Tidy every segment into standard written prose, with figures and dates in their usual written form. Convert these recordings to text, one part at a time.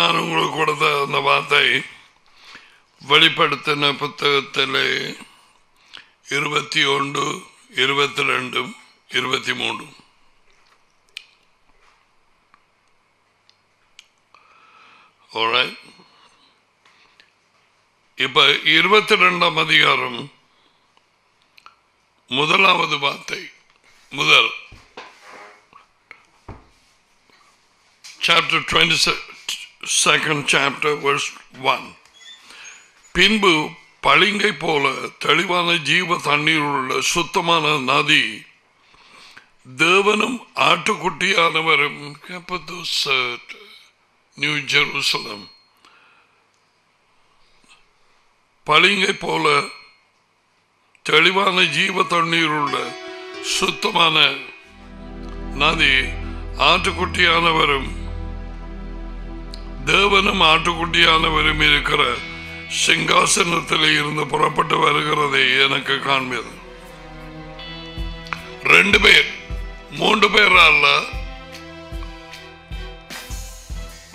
நான் உங்களுக்கு கொடுத்த அந்த வார்த்தை வெளிப்படுத்தின புத்தகத்திலே 21, 22, 23. Alright. இப்ப 22ஆம் அதிகாரம் முதலாவது வார்த்தை முதல் chapter 22nd chapter verse 1. பின்பு பளிங்கை போல தெளிவான ஜீவ தண்ணீர் உள்ள சுத்தமான நதி தேவனும் ஆட்டுக்குட்டியானவரும் நியூ ஜெருசலம் பளிங்கை போல தெளிவான ஜீவ தண்ணீர் உள்ள சுத்தமான நதி ஆட்டுக்குட்டியானவரும் தேவனும் ஆட்டுக்குட்டியானவரும் இருக்கிற சிங்காசனத்தில் இருந்து புறப்பட்டு வருகிறதை எனக்கு காண்பியது. 2 பேர், 3 பேர் அல்ல,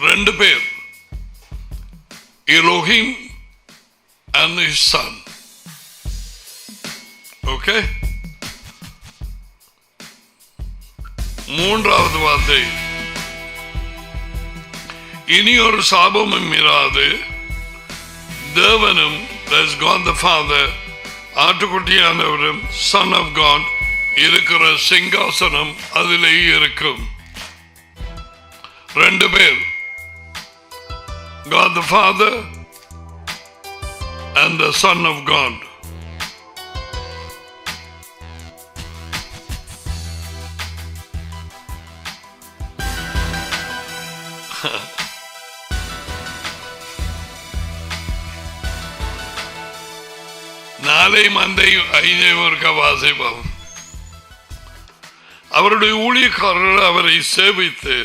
2 பேர், Elohim and his son. Okay? மூன்றாவது வார்த்தை, இனி ஒரு சாபமும் இராது, தேவனும், that's God the Father, ஆட்டுக்குட்டியானவரும், Son of God இருக்கிற சிங்காசனம் அதிலே இருக்கும். 2 பேர், God the Father and the Son of God. நாளை மந்தை 5 வாசிப்போம். அவருடைய ஊழியக்காரர்கள் அவரை சேவித்து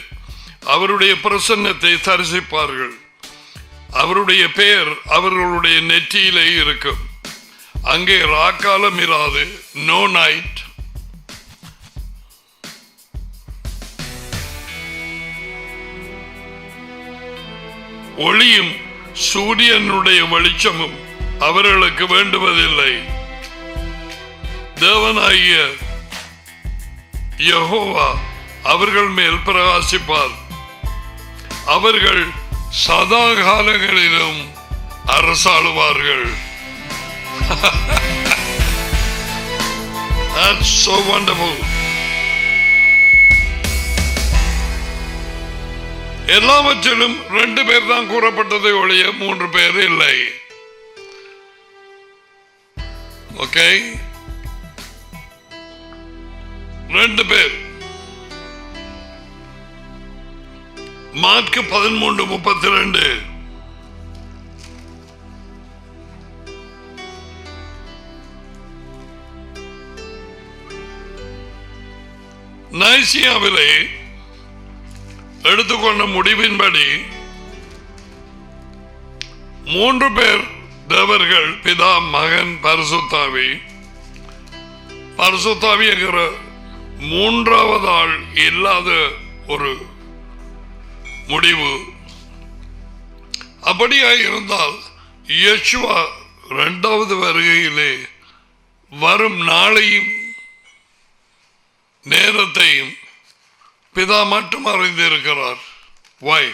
அவருடைய பிரசன்னத்தை தரிசிப்பார்கள். அவருடைய பெயர் அவர்களுடைய நெற்றியிலே இருக்கும். அங்கே ராக்காலம் இராது, நோ நைட். ஒளியும் சூரியனுடைய வெளிச்சமும் அவர்களுக்கு வேண்டுவதில்லை. தேவனாகிய யெகோவா அவர்கள் மேல் பிரகாசிப்பார். அவர்கள் சதா காலங்களிலும் அரசாளுவார்கள். That's so wonderful. எல்லாவற்றிலும் 2 பேர் தான் கூறப்பட்டதை ஒழிய 3 பேர் இல்லை. ஓகே, 2 பேர். மார்க் 13:32. நைசியாவிலே எடுத்துக்கொண்ட முடிவின்படி 3 பேர் தேவர்கள், பிதா, மகன், பரிசுத்தாவி. பரிசுத்தாவி என்கிற 3வது ஆள் இல்லாத ஒரு முடிவு. அப்படியாக இருந்தால் யேசுவா 2வது வருகையிலே வரும் நாளையும் நேரத்தையும் பிதா மட்டும் அறிந்திருக்கிறார். Why?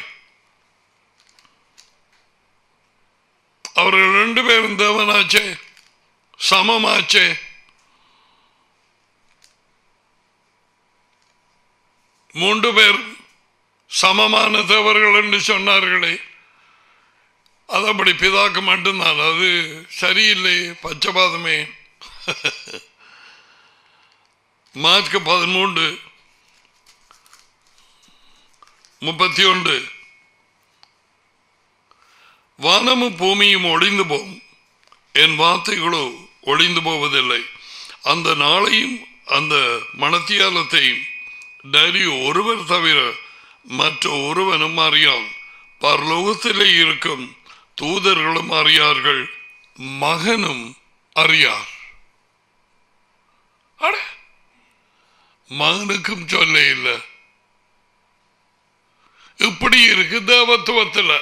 அவர்கள் 2 பேரும் தேவனாச்சே, சமமாச்சே. மூன்று பேர் சமமான தேவர்கள் என்று சொன்னார்களே, அதப்படி பிதாக்கு மட்டும்தான். அது சரியில்லை, பச்சபாதமே. மார்க் 13:31. வானமும் பூமியும் ஒளிந்து போகும், என் வார்த்தைகளோ ஒளிந்து போவதில்லை. அந்த நாளையும் அந்த மணத்தியாலத்தையும் டேரியோ ஒருவர் தவிர மற்ற ஒருவனும் அறியான். பரலோகத்திலே இருக்கும் தூதர்களும் அறியார்கள், மகனும் அறியார். மகனுக்கும் சொல்ல இல்லை. இப்படி இருக்கு தேவத்துவத்தில்.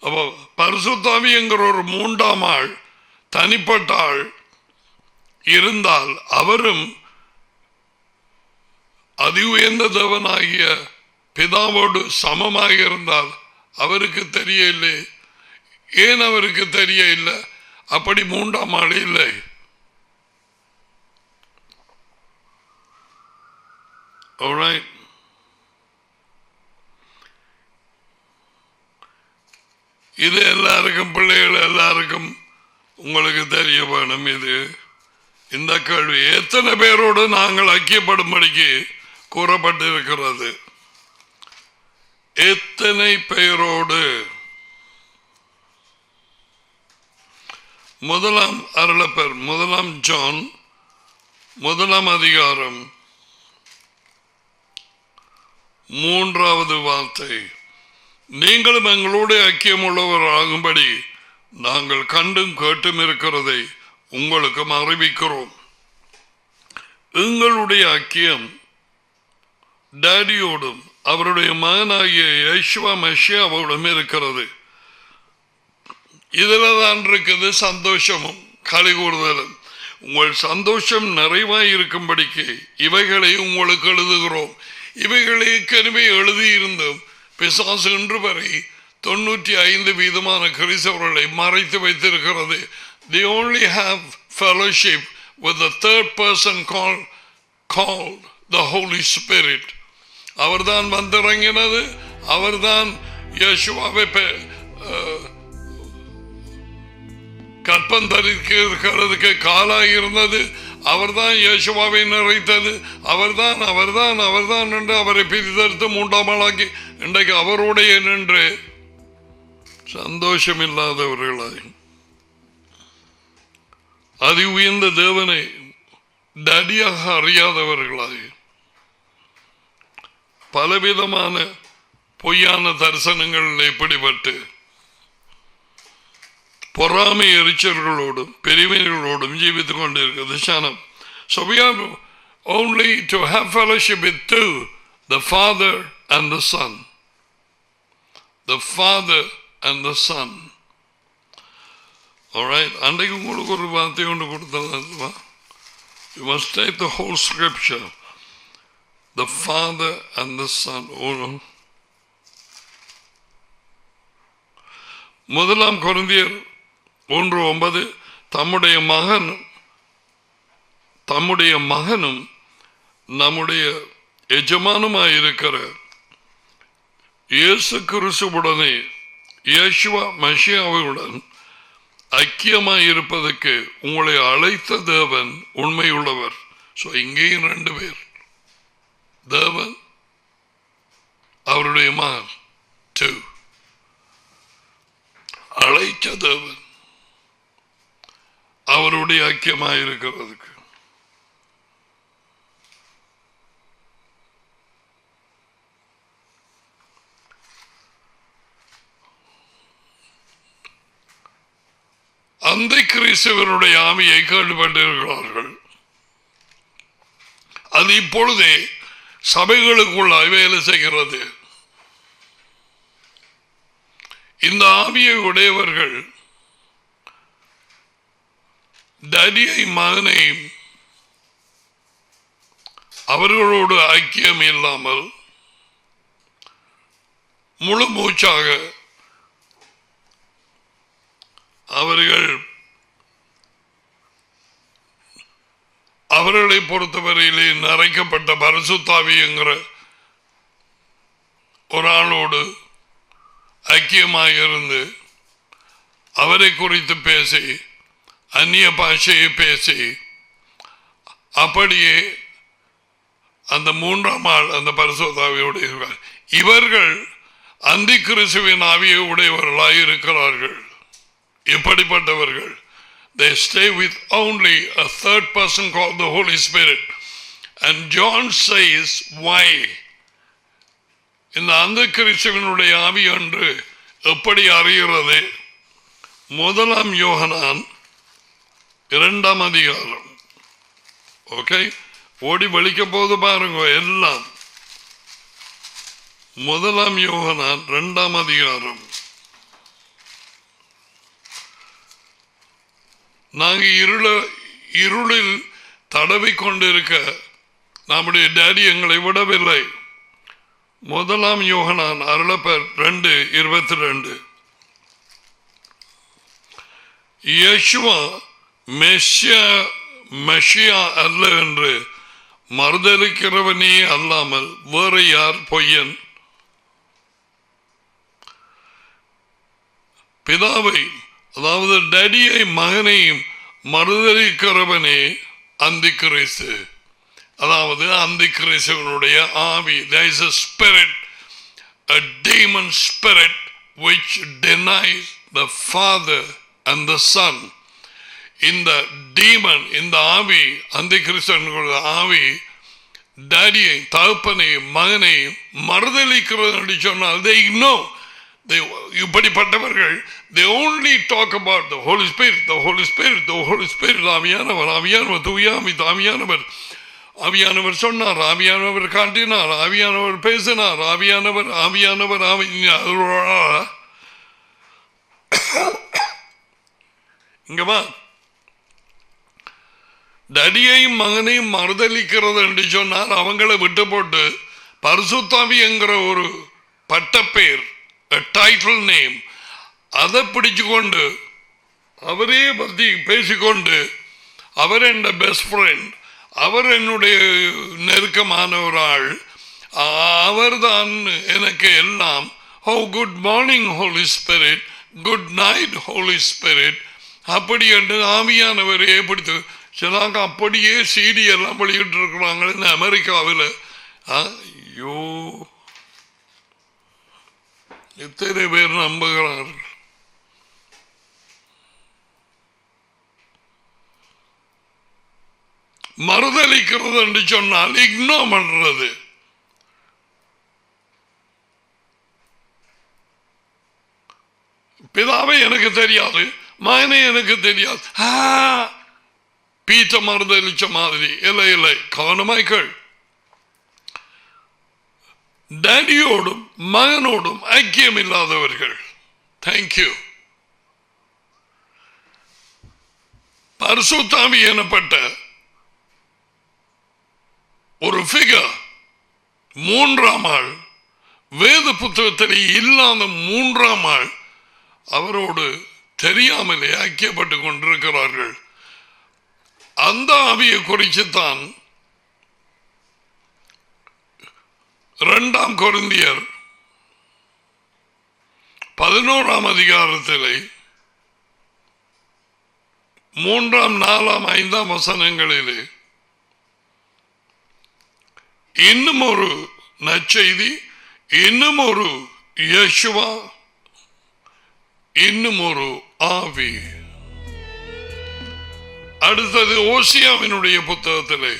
அப்போ பரிசுத்தாவி என்கிற ஒரு மூன்றாம் ஆள், தனிப்பட்ட ஆள் இருந்தால் அவரும் அதி உயர்ந்த தேவனாகிய பிதாவோடு சமமாக இருந்தால் அவருக்கு தெரியவில்லை. ஏன் அவருக்கு தெரியவில்லை? அப்படி மூன்றாம் ஆள் இல்லை. Alright. இது எல்லாருக்கும், பிள்ளைகள் எல்லாருக்கும் உங்களுக்கு தெரிய வேணும். இது இந்த கேள்வி எத்தனை பேரோடு நாங்கள் ஐக்கியப்படும்படிக்கு கூறப்பட்டிருக்கிறது? எத்தனை பேரோடு? முதலாம் அருளப்பர், முதலாம் ஜான், முதலாம் அதிகாரம், 3வது வார்த்தை, நீங்களும் எங்களோடு ஐக்கியம் உள்ளவராகும்படி நாங்கள் கண்டும் கேட்டும் இருக்கிறதை உங்களுக்கும் அறிவிக்கிறோம். எங்களுடைய ஐக்கியம் டாடியோடும் அவருடைய மகனாகிய யேசுவா மெஷியாவோடும் இருக்கிறது. இதில் தான் இருக்குது சந்தோஷமும் களி கூறுதலும். உங்கள் சந்தோஷம் நிறைவாய் இருக்கும்படிக்கு இவைகளை உங்களுக்கு எழுதுகிறோம். இவைகளை ஏற்கனவே எழுதியிருந்தும் பிசாசு இன்று வரை 95% கிறிஸ்தவர்களை மறைத்து வைத்திருக்கிறது. They only have fellowship with the third person called the Holy Spirit. அவர்தான் வந்திறங்கினது, அவர்தான் யேசுவாவை கற்பந்தரிக்கிறதுக்கு காலாக இருந்தது, அவர்தான் யேசுவாவை நிறைத்தது, அவர்தான் என்று அவரை பிரித்தெடுத்து 3ஆம் ஆளாக்கி இன்றைக்கு அவருடைய நின்று சந்தோஷம் இல்லாதவர்களாய், அதி உயர்ந்த தேவனை டடியாக அறியாதவர்களாய், பலவிதமான பொய்யான தரிசனங்களில் பிடிபட்டு பொறாமை எரிச்சல்களோடும் பெருமைகளோடும் ஜீவித்துக் கொண்டிருக்கிறது சனம். So we are only to have fellowship with two, the Father and the Son. The Father and the Son. Alright, அன்றைக்கு உங்களுக்கு ஒரு வார்த்தை ஒன்று கொடுத்தது. You must take the whole scripture. The Father and the Son. முதலாம் கொரிந்தியர் 1:9, தம்முடைய மகனும் நம்முடைய எஜமானுமாயிருக்கிற இயேசு கிறிஸ்துவுடனே யேசுவா மெஷியாவுடன் ஐக்கியமாயிருப்பதற்கு உங்களை அழைத்த தேவன் உண்மையுள்ளவர். ஸோ இங்கேயும் 2 பேர், தேவன் அவருடைய மகன், 2 அழைத்த தேவன் அவருடைய ஐக்கியமாயிருக்கிறதுக்கு. அந்த கிறிஸ்தவருடைய ஆவியை கேள்விப்பட்டிருக்கிறார்கள். அது இப்பொழுதே சபைகளுக்குள்ளாய் வேலை செய்கிறது. இந்த ஆவியை உடையவர்கள் டடியை மகனையும் அவர்களோடு ஐக்கியம் இல்லாமல் முழு மூச்சாக அவர்களை பொறுத்தவரையிலே நிறைக்கப்பட்ட பரிசுத்தாவி என்கிற ஒரு ஆளோடு ஐக்கியமாக இருந்து அவரை குறித்து பேசி அந்நிய பாஷையை பேசி அப்படியே அந்த 3ஆம் ஆள் அந்த பரிசுத்தாவியோடு இவர்கள் அந்தி கிறிஸ்துவின் ஆவியை உடையவர்களாக இருக்கிறார்கள். இப்படிப்பட்டவர்கள் they stay with only a third person called the Holy Spirit. And John says why. இந்த அந்த கிறிஸ்துவினுடைய ஆவி என்று எப்படி அறிகிறது? 1 யோகனான் 2ஆம் அதிகாரம், ஓகே, ஓடி வலிக்க போது பாருங்க எல்லாம். 1 யோகனான் 2 அதிகாரம். நாங்க இருளில் தடவி கொண்டிருக்க நம்முடைய டேடி எங்களை விடவில்லை. 1 யோகனான் அருளப்பர் 2:22. யேசுவா மெஷியா அல்ல என்று மறுதலிக்கிறவனே அல்லாமல் வேறு யார் பொய்யன்? பிதாவை, அதாவது டேடியை மகனையும் மறுதலிக்கிறவனே அந்திக்கிறிஸ்து. அதாவது அந்திக்கிறிஸ்துவனுடைய ஆவி. There is a spirit, a demon spirit which denies the Father and the Son. இந்த டீமன், இந்த ஆவி, அந்திக்கிறிஸ்துவனுடைய ஆவி டேடியை, தகப்பனை, மகனை மறுதலிக்கிறது என்று சொன்னால் they ignore. இப்படிப்பட்டவர்கள் they only talk about the Holy Spirit, the Holy Spirit, the Holy Spirit. ஆவியானவர் தூயாவி, ஆவியானவர் சொன்னார், ஆவியானவர் காட்டினார், ஆவியானவர் பேசினார், ஆவியானவர். இங்கமா டடியையும் மகனையும் மறுதலிக்கிறது என்று சொன்னால் அவங்களை விட்டு போட்டு பரிசுத்தாவி என்கிற ஒரு பட்டப்பேர், டைட்டில் நேம், அதை பிடிச்சு கொண்டு அவரே பற்றி பேசிக்கொண்டு அவர் என் பெஸ்ட் ஃப்ரெண்ட், அவர் என்னுடைய நெருக்கமான ஒரு ஆள், அவர்தான் எனக்கு எல்லாம். Oh good morning holy spirit, good night holy spirit, அப்படி என்று ஆவியானவரே பிடித்து சிலாங்க அப்படியே சிடி எல்லாம் வெளியிட்டு இருக்கிறாங்க இந்த அமெரிக்காவில். ஐயோ, எத்தனை பேர் நம்புகிறார்கள்? மறுதலிக்கிறது என்று சொன்னால் இக்னோர் பண்றது. பிதாவை எனக்கு தெரியாது, மகனை எனக்கு தெரியாது, பீச்ச மறுதலிச்ச மாதிரி. இல்லை இல்லை, கவனமாய்கள். டேடியோடும் மகனோடும் ஐக்கியம் இல்லாதவர்கள். தேங்க்யூ. பரிசுத்தாவி எனப்பட்ட ஒரு ஃபிகர், 3ஆம் ஆள், வேத புத்தகத்தில் இல்லாத 3ஆம் ஆள் அவரோடு தெரியாமலே ஐக்கியப்பட்டு கொண்டிருக்கிறார்கள். அந்த ஆவியை குறித்துத்தான் 2 கொரிந்தியர் 11ஆம் அதிகாரத்திலே 3, 4, 5 வசனங்களிலே இன்னும் ஒரு நற்செய்தி, இன்னும் ஒரு யேசுவா, இன்னும் ஒரு ஆவி. அடுத்தது ஓசியாவினுடைய புத்தகத்திலே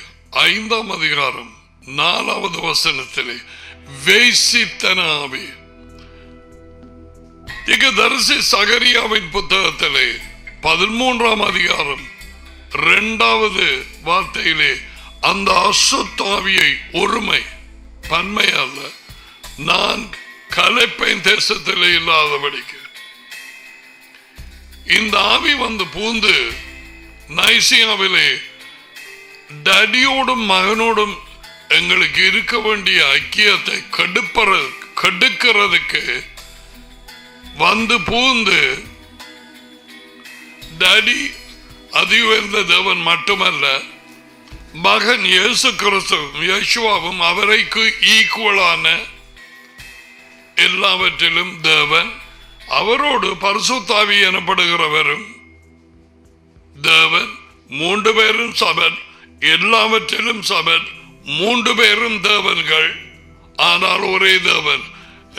5ஆம் அதிகாரம் 4வது வசனத்திலே வேசித்தன ஆவி. தீர்க்கதரிசி சகரியாவின் புத்தகத்திலே 13ஆம் அதிகாரம் 2வது வார்த்தையிலே அந்த அசுத்தாவியை, ஒருமை, பன்மை அல்ல, நான் கலைப்பேன் தேசத்திலே இல்லாதபடிக்கு. இந்த ஆவி வந்து பூந்து நைசியாவிலே டடியோடும் மகனோடும் எங்களுக்கு இருக்க வேண்டிய ஐக்கியத்தை கெடுக்கிறதுக்கு வந்து பூந்து, டடி அதி உயர்ந்த தேவன் மட்டுமல்ல, மகன் இயேசு கிறிஸ்து யேசுவாவும் அவரைக்கு ஈக்குவலான எல்லாவற்றிலும் தேவன், அவரோடு பரிசுத்தாவி எனப்படுகிறவரும் தேவன், 3 பேரும் சபன், எல்லாவற்றிலும் சபன், 3 பேரும் தேவன்கள், ஆனால் ஒரே தேவன்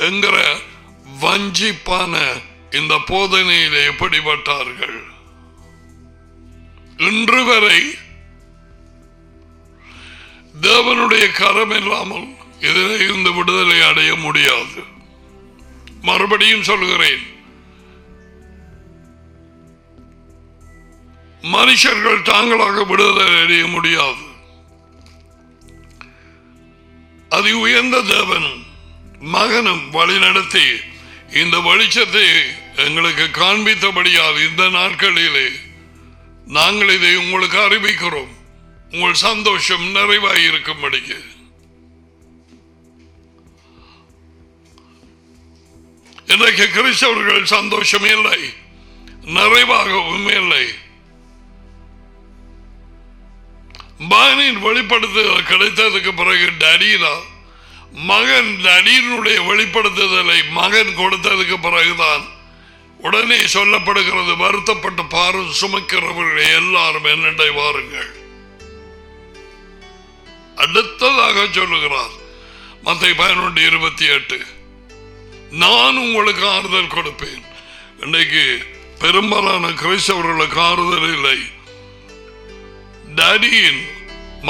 என்கிற வஞ்சிப்பான இந்த போதனையிலே எப்படிப்பட்டார்கள்? இன்று வரை தேவனுடைய கரம் இல்லாமல் இதிலே இருந்து விடுதலை அடைய முடியாது. மறுபடியும் சொல்கிறேன், மனுஷர்கள் தாங்களாக விடுதலை அடைய முடியாது. அதி உயர்ந்த தேவனும் மகனும் வழிநடத்தி இந்த வெளிச்சத்தை எங்களுக்கு காண்பித்தபடியால் இந்த நாட்களிலே நாங்கள் இதை உங்களுக்கு அறிவிக்கிறோம். உங்கள் சந்தோஷம் நிறைவாயிருக்கும்படிக்கு. இன்றைக்கு கிறிஸ்தவர்கள் சந்தோஷம் இல்லை, நிறைவாகவும் இல்லை. மகனின் வெளிப்படுத்துதல் கிடைத்ததுக்கு பிறகு டடினா மகன் டடியினுடைய வெளிப்படுத்துதலை மகன் கொடுத்ததுக்கு பிறகுதான் உடனே சொல்லப்படுகிறது, வருத்தப்பட்டு பாரம் சுமக்கிறவர்கள் எல்லாரும் என்னை வாருங்கள். அடுத்ததாக சொல்லுகிறார் மத்தேயு 11:28, நான் உங்களுக்கு ஆறுதல் கொடுப்பேன். இன்றைக்கு பெரும்பாலான கிறிஸ்தவர்களுக்கு ஆறுதல் இல்லை. டாடியின்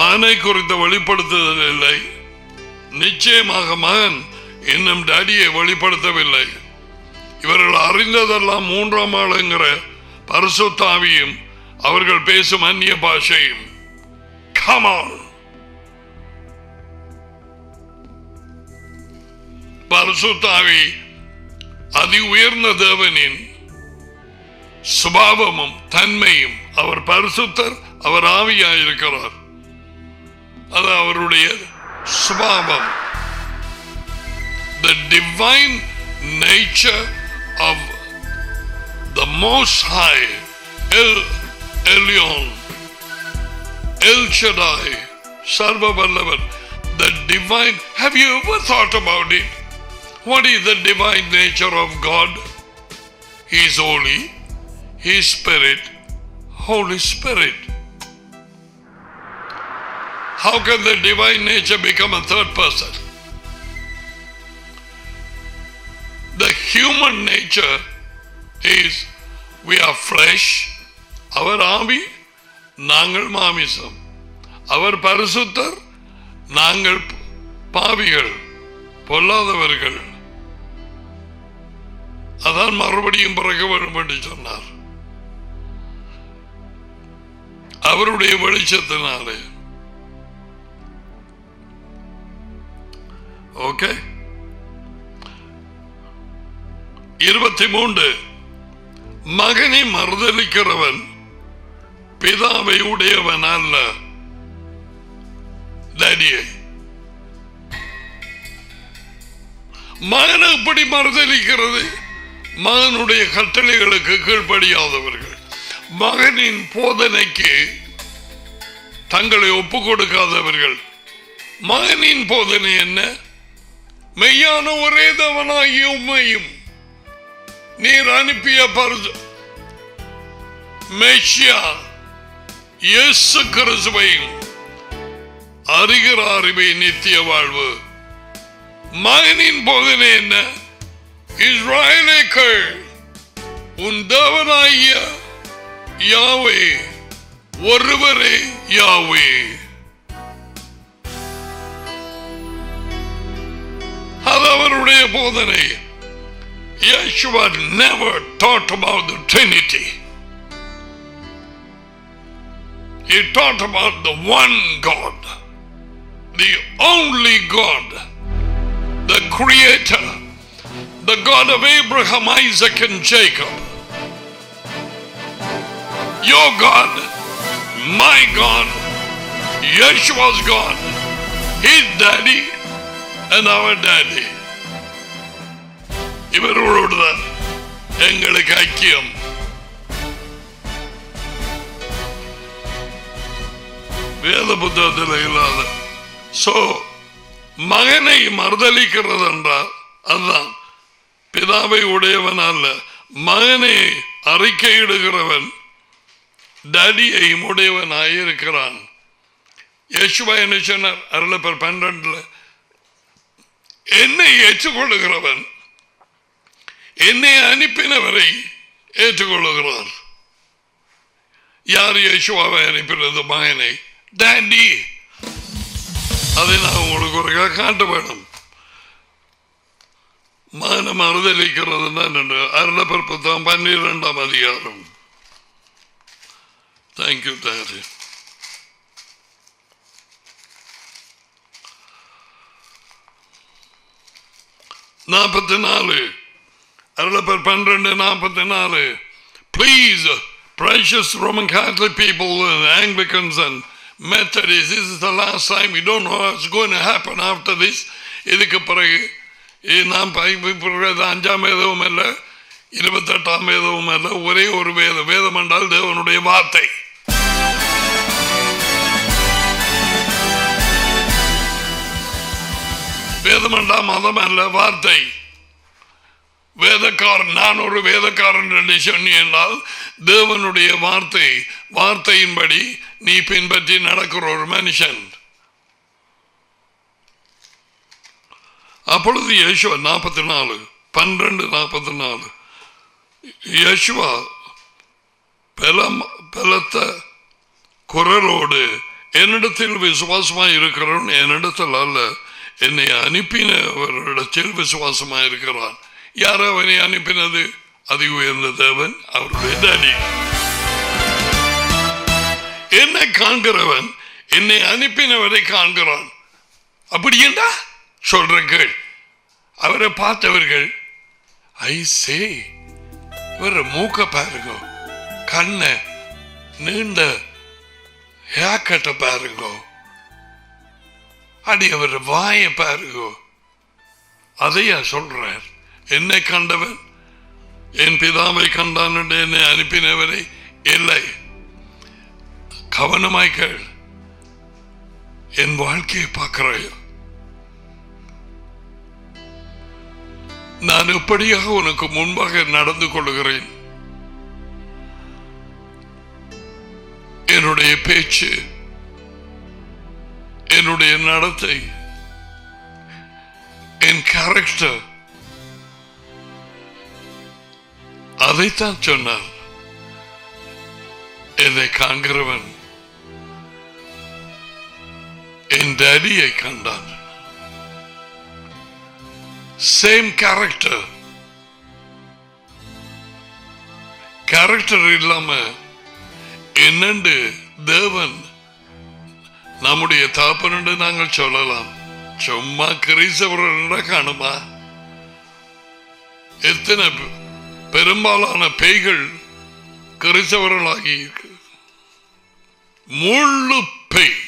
மகனை குறித்த வெளிப்படுத்துதல் இல்லை. நிச்சயமாக மகன் இன்னும் டாடியை வெளிப்படுத்தவில்லை. இவர்கள் அறிந்ததெல்லாம் மூன்றாம் ஆளுங்கிற பரிசுத்த ஆவியும் அவர்கள் பேசும் அந்நிய பாஷையும். Come on. பரிசுத்த ஆவி அதி உயர்ந்த தேவனின் சுபாவமும் தன்மையும். அவர் பரிசுத்தர், அவர் ஆவியாயிருக்கிறார். அது அவருடைய சுபாவம். The divine nature of the Most High, El Elyon, El Shaddai, Sarva Vallavan, the divine. Have you ever thought about it? What is the divine nature of God? He is holy, He is Spirit, Holy Spirit. How can the divine nature become a third person? The human nature is we are flesh. Our ஆவி, நாங்கள் மாமிசம். அவர் பரிசுத்தர், நாங்கள் பாவிகள், பொல்லாதவர்கள். அதான் மறுபடியும் பிறக்க வேண்டும் என்று சொன்னார். அவருடைய வெளிச்சத்தினாலே. ஓகே. 23, மகனை மறுதலிக்கிறவன் பிதாவை உடையவன் அல்ல, டாடியை. மகன் எப்படி மறுதலிக்கிறது? மகனுடைய கட்டளைகளுக்கு கீழ்ப்படியாதவர்கள், மகனின் போதனைக்கு தங்களை ஒப்புக் கொடுக்காதவர்கள். மகனின் போதனை என்ன? மெய்யான ஒரே தேவனாகிய உம்மையும் நீர் அனுப்பிய மெசியா இயேசு கிறிஸ்துவையும் அறிகிற அறிவை நித்திய வாழ்வு. மகனின் போதனை என்ன? இஸ்ராயேலுக்குள் உன் தேவனாகிய யாவே ஒருவரே யாவே. அது அவருடைய போதனை. Yeshua never taught about the Trinity. He taught about the one God, the only God, the Creator, the God of Abraham, Isaac and Jacob. Your God, my God, Yeshua's God, His daddy and our daddy. இவர்களோடுதான் எங்களுக்கு ஐக்கியம். வேத புத்தகத்தில் இல்லாத. So மகனை மறுதலிக்கிறது என்றால் அதுதான் பிதாவை உடையவன் அல்ல. மகனை அறிக்கையிடுகிறவன் டாடியையும் உடையவனாயிருக்கிறான். யேசுவா என்ன சொன்னார்? அருளப்பர் 12, என்னை ஏற்றுக்கொள்ளுகிறவன் என்னை அனுப்பினவரை ஏற்றுக்கொள்ளுகிறார். யார் யேசுவாவை அனுப்பினது? மகனை, டாடி. அதை நான் உங்களுக்கு ஒரு காட்ட வேணும். மகனை மறுதலிக்கிறது தான் அருளப்பர் புத்தகம் 12ஆம் அதிகாரம். Thank you daddy. 44 அருளப்பர் 12:44. Please, precious Roman Catholic people and Anglicans and Methodists, this is the last time. We don't know what's going to happen after this. இதுக்கு பிறகு நாம் 5ஆம் வேதமும் அல்ல, 28ஆம் வேதமும் அல்ல, ஒரே ஒரு வேதம் என்றால் தேவனுடைய வார்த்தை. வேதம் என்றால் மதம் அல்ல, வார்த்தை. வேதக்காரன், நான் ஒரு வேதக்காரன் என்று சொன்னி என்றால் தேவனுடைய வார்த்தை, வார்த்தையின்படி நீ பின்பற்றி நடக்கிற ஒரு மனுஷன். அப்பொழுது யேசுவா 44:12-44 யேசுவா பலத்த குரலோடு, என்னிடத்தில் விசுவாசமாய் இருக்கிறவன் என்னிடத்தில் அல்ல, என்னை அனுப்பினவரிடத்தில் விசுவாசமாய் இருக்கிறான். யார் அவனை அனுப்பினது? அது உயர்ந்த தேவன், அவருடைய டாடி. என்னை காண்கிறவன் என்னை அனுப்பினவரை காண்கிறான். அப்படி என்றா சொல்றீர்கள். அவரை பார்த்தவர்கள் ஐசே, இவர் மூக்க பாருங்க, கண்ண நீண்ட ஹேக்கட்ட பாருங்க, அடி அவர் வாய பாருங்க. அதையா சொல்றார்? என்னை கண்டவன் என் பிதாவை கண்டான் என்று என்னை அனுப்பினவரை இல்லை. கவனமாய்கள், என் வாழ்க்கையை பார்க்கிறாய். நான் எப்படியாக உனக்கு முன்பாக நடந்து கொள்கிறேன். என்னுடைய பேச்சு, என்னுடைய நடத்தை, என் கேரக்டர், அதைத்தான் சொன்னார். என்னை காண்கிறவன் என் டாடியை கண்டான். Same character. கேரக்டர் இல்லாம என்னண்டு தேவன் நம்முடைய தாப்பன் என்று நாங்கள் சொல்லலாம். சும்மா கிறிஸ்தவர்கள் காணுமா? எத்தனை பெரும்பாலான பேய்கள் கிறிஸ்தவர்களாகி இருக்கு. முழு பேய்.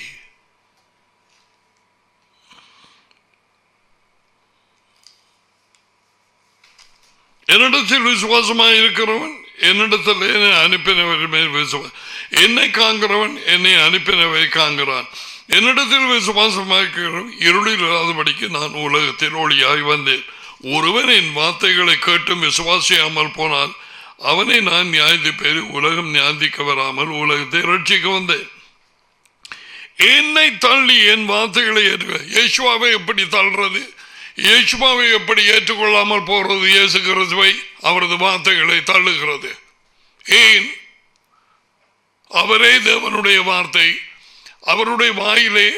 என்னிடத்தில் விசுவாசமாக இருக்கிறவன் என்னிடத்தில் என்னை அனுப்பினவர் மேல் விசுவாசம். என்னை காண்கிறவன் என்னை அனுப்பினவை காண்கிறான். என்னிடத்தில் விசுவாசமாக இருக்கிறவன் இருளில் இல்லாதபடிக்கு நான் உலகத்தில் ஒளியாய் வந்தேன். ஒருவன் என் வார்த்தைகளை கேட்டும் விசுவாசியாமல் போனால் அவனை நான் நியாயத்திப்பேன். உலகம் நியாயத்திக்க வராமல் உலகத்தை ரட்சிக்க வந்தேன். என்னை தள்ளி என் வார்த்தைகளை ஏற்று. இயேசுவாவை எப்படி தள்ளுறது? இயேசுவாவை எப்படி ஏற்றுக்கொள்ளாமல் போறது? இயேசு கிறிஸ்துவை, அவரது வார்த்தைகளை தள்ளுகிறது. ஏன்? அவரே தேவனுடைய வார்த்தை. அவருடைய வாயிலே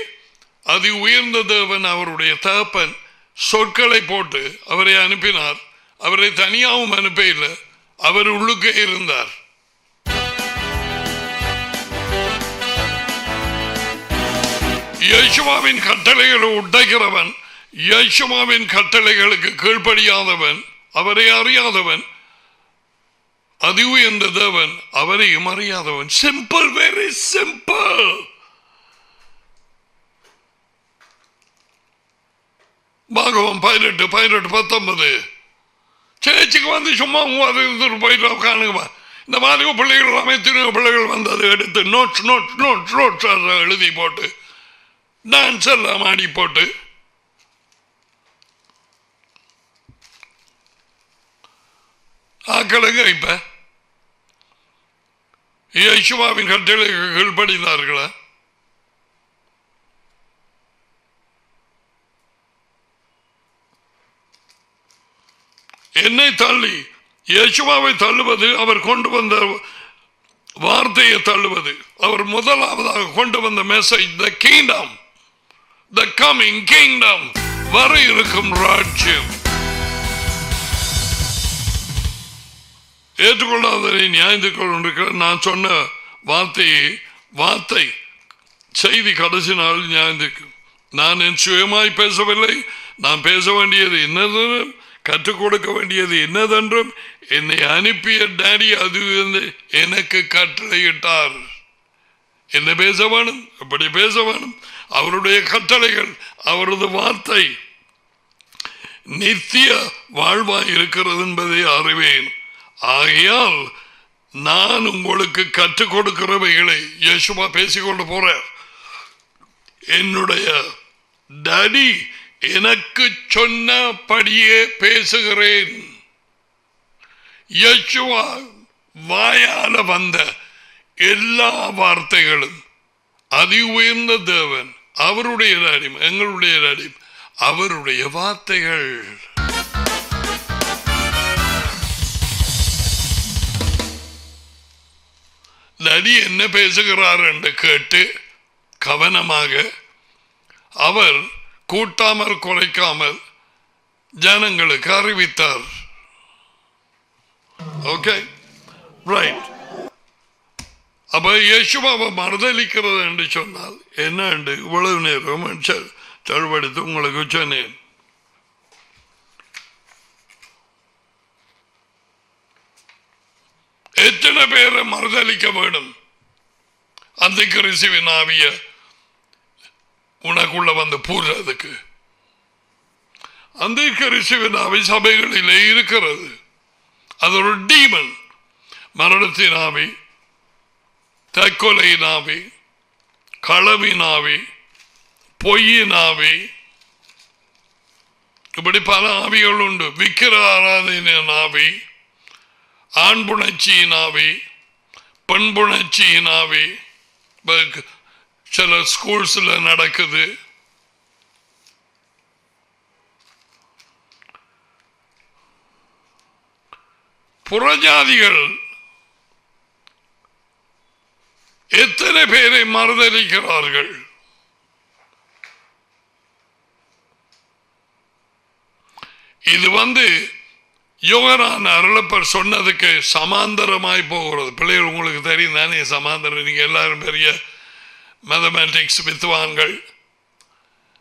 அதி உயர்ந்த தேவன், அவருடைய தகப்பன் சொற்களை போட்டு அவரை அனுப்பினார். அவரை தனியாகவும் அனுப்ப இல்லை, அவர் உள்ளுக்கே இருந்தார். இயேசுவாவின் கட்டளைகளை உடைக்கிறவன், இயேசுவாவின் கட்டளைகளுக்கு கீழ்ப்படியாதவன், அவரை அறியாதவன், அதி உயர்ந்த தேவன் அவரையும் அறியாதவன். Simple, very simple. பாகவம் 18:19 சேர்ச்சுக்கு வந்து சும்மா போயிட்டு உட்காந்துக்குமா. இந்த மாதிரி பிள்ளைகள் எல்லாமே திரும்ப பிள்ளைகள் வந்து அதை எடுத்து நோட்ஸ் நோட்ஸ் நோட்ஸ் நோட்ஸ் எழுதி போட்டு டான்ஸ் எல்லாம் ஆடி போட்டு ஆக்களுங்க இப்ப இயேசுவின் கட்டளைக்கு கீழ்ப்படிந்தார்களா? என்னை தள்ளி இயேசுவை தள்ளுவது, அவர் கொண்டு வந்த வார்த்தையை தள்ளுவது. அவர் முதலாவதாக கொண்டு வந்த message, the kingdom, the coming kingdom, வர இருக்கும் ராஜ்யம். ஏற்றுக்கொள்ளாததை நியாயத்து கொண்டிருக்கிற நான் சொன்ன வார்த்தை செய்தி கடைசி நாள் நியாயத்துக்கு. நான் என் சுயமாய் பேசவில்லை. நான் பேச வேண்டியது என்னது? கற்றுக் கொடுக்க வேண்டியது என்னதென்றும் என்னை அனுப்பிய டாடி அது எனக்கு கட்டளையிட்டார். என்ன பேச வேணும், எப்படி பேச வேணும், அவருடைய கட்டளைகள், அவரது வார்த்தை நித்திய வாழ்வாய் இருக்கிறது என்பதை அறிவேன். ஆகையால் நான் உங்களுக்கு கற்றுக் கொடுக்கிறவைகளை யேசுவா பேசிக்கொண்டு போறார். என்னுடைய டாடி எனக்கு சொன்னபடியே பேசுகிறேன். யேசுவா வாயால வந்த எல்லா வார்த்தைகளும் அதி உயர்ந்த தேவன் அவருடைய டாடி, எங்களுடைய டாடி, அவருடைய வார்த்தைகள். டாடி என்ன பேசுகிறார் என்று கேட்டு கவனமாக அவர் கூட்டாமல் குறைக்காமல் ஜனங்களுக்கு அறிவித்தார். Okay, right. அப்ப யேசுவாவை மறுதளிக்கிறது என்று சொன்னால் என்ன என்று இவ்வளவு நேரம் செலவழித்து உங்களுக்கு சொன்னேன். எத்தனை பேரை மறுதளிக்க வேண்டும்? அந்த கிறிஸ்துவின் ஆவிய உனக்குள்ள வந்து பூர்றதுக்கு அந்த கிறிஸ்துவின் ஆவி சபைகளிலே இருக்கிறது. அது ஒரு டீமன். மரணத்தின் ஆவி, தற்கொலையின் ஆவி, களவின் ஆவி, பொய்யின் ஆவி, இப்படி பல ஆவிகள் உண்டு. விக்கிர ஆராதனையின் ஆவி, ஆண்புணர்ச்சியின் ஆவி, பெண்புணர்ச்சியின் ஆவி சில ஸ்கூல்ஸ்ல நடக்குது. புறஜாதிகள் எத்தனை பேரை மறுதளிக்கிறார்கள்? இது யோகனான் அருளப்பர் சொன்னதுக்கு சமாந்தரமாய் போகிறது. பிள்ளைகள் உங்களுக்கு தெரியும் தானே சமாந்தரம். நீங்க எல்லாரும் பெரிய மேத்தமேட்டிக்ஸ் வித்துவான்கள்.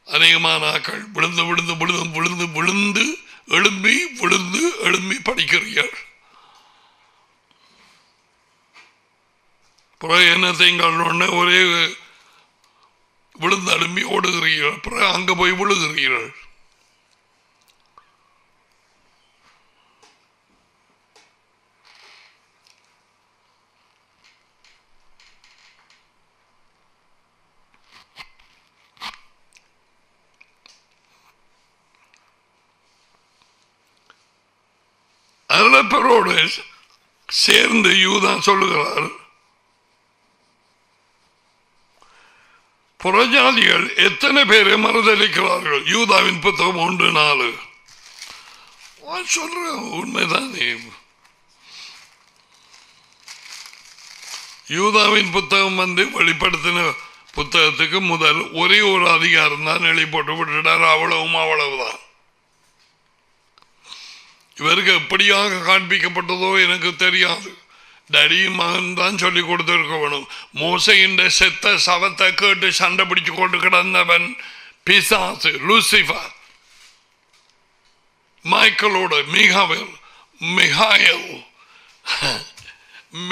அநேகமான ஆக்கள் விழுந்து விழுந்து விழுந்து விழுந்து விழுந்து எழும்பி விழுந்து எழும்பி படிக்கிறீர்கள். அப்புறம் என்னத்தையும் ஒரே விழுந்து எழும்பி ஓடுகிறீர்கள். அப்புறம் அங்க போய் விழுகிறீர்கள். அருளப்பரோடு சேர்ந்து யூதா சொல்லுகிறார், புறஜாதிகள் எத்தனை பேரை மறுதளிக்கிறார்கள். யூதாவின் புத்தகம் 1:4 சொல்ற உண்மைதானே. யூதாவின் புத்தகம் வெளிப்படுத்தின புத்தகத்துக்கு முதல் ஒரே ஒரு அதிகாரம் தான் எழுதி போட்டு விட்டுட்டார். அவ்வளவுதான். இவருக்கு எப்படியாக காண்பிக்கப்பட்டதோ எனக்கு தெரியாது. டடியும் மகன் தான் சொல்லி கொடுத்திருக்க வேணும். மோசையின் செத்த சவத்தை கேட்டு சண்டை பிடிச்சு கொண்டு கிடந்தவன் பிசாசு லூசிபர். மைக்கேலோட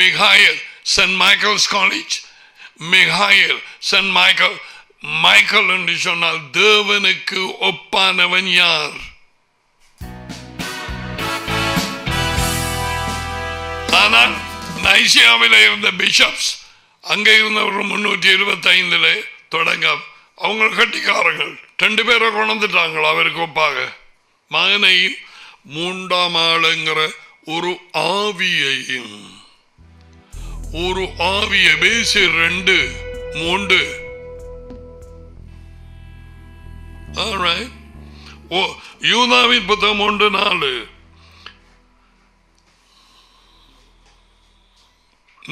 மிகாயல் சென்ட் மைக்கேல்ஸ் காலேஜ், மிகாயல் சென்ட் மைக்கேல். மைக்கேல் என்று சொன்னால் தேவனுக்கு ஒப்பானவன் யார்? ஆனால் நைசியாவில் இருந்த பிஷப்ஸ், அங்கே இருந்தவர்கள் 325 தொடங்க அவங்க கட்டிக்காரர்கள் 2 பேரை கொண்டுட்டாங்க அவருக்கு ஒப்பாக. மகனையும் 3ஆம் ஆளுங்கிற ஒரு ஆவியையும், ஒரு ஆவிய பேசி 2 3 யூதாவின் புத்தகம் 1:4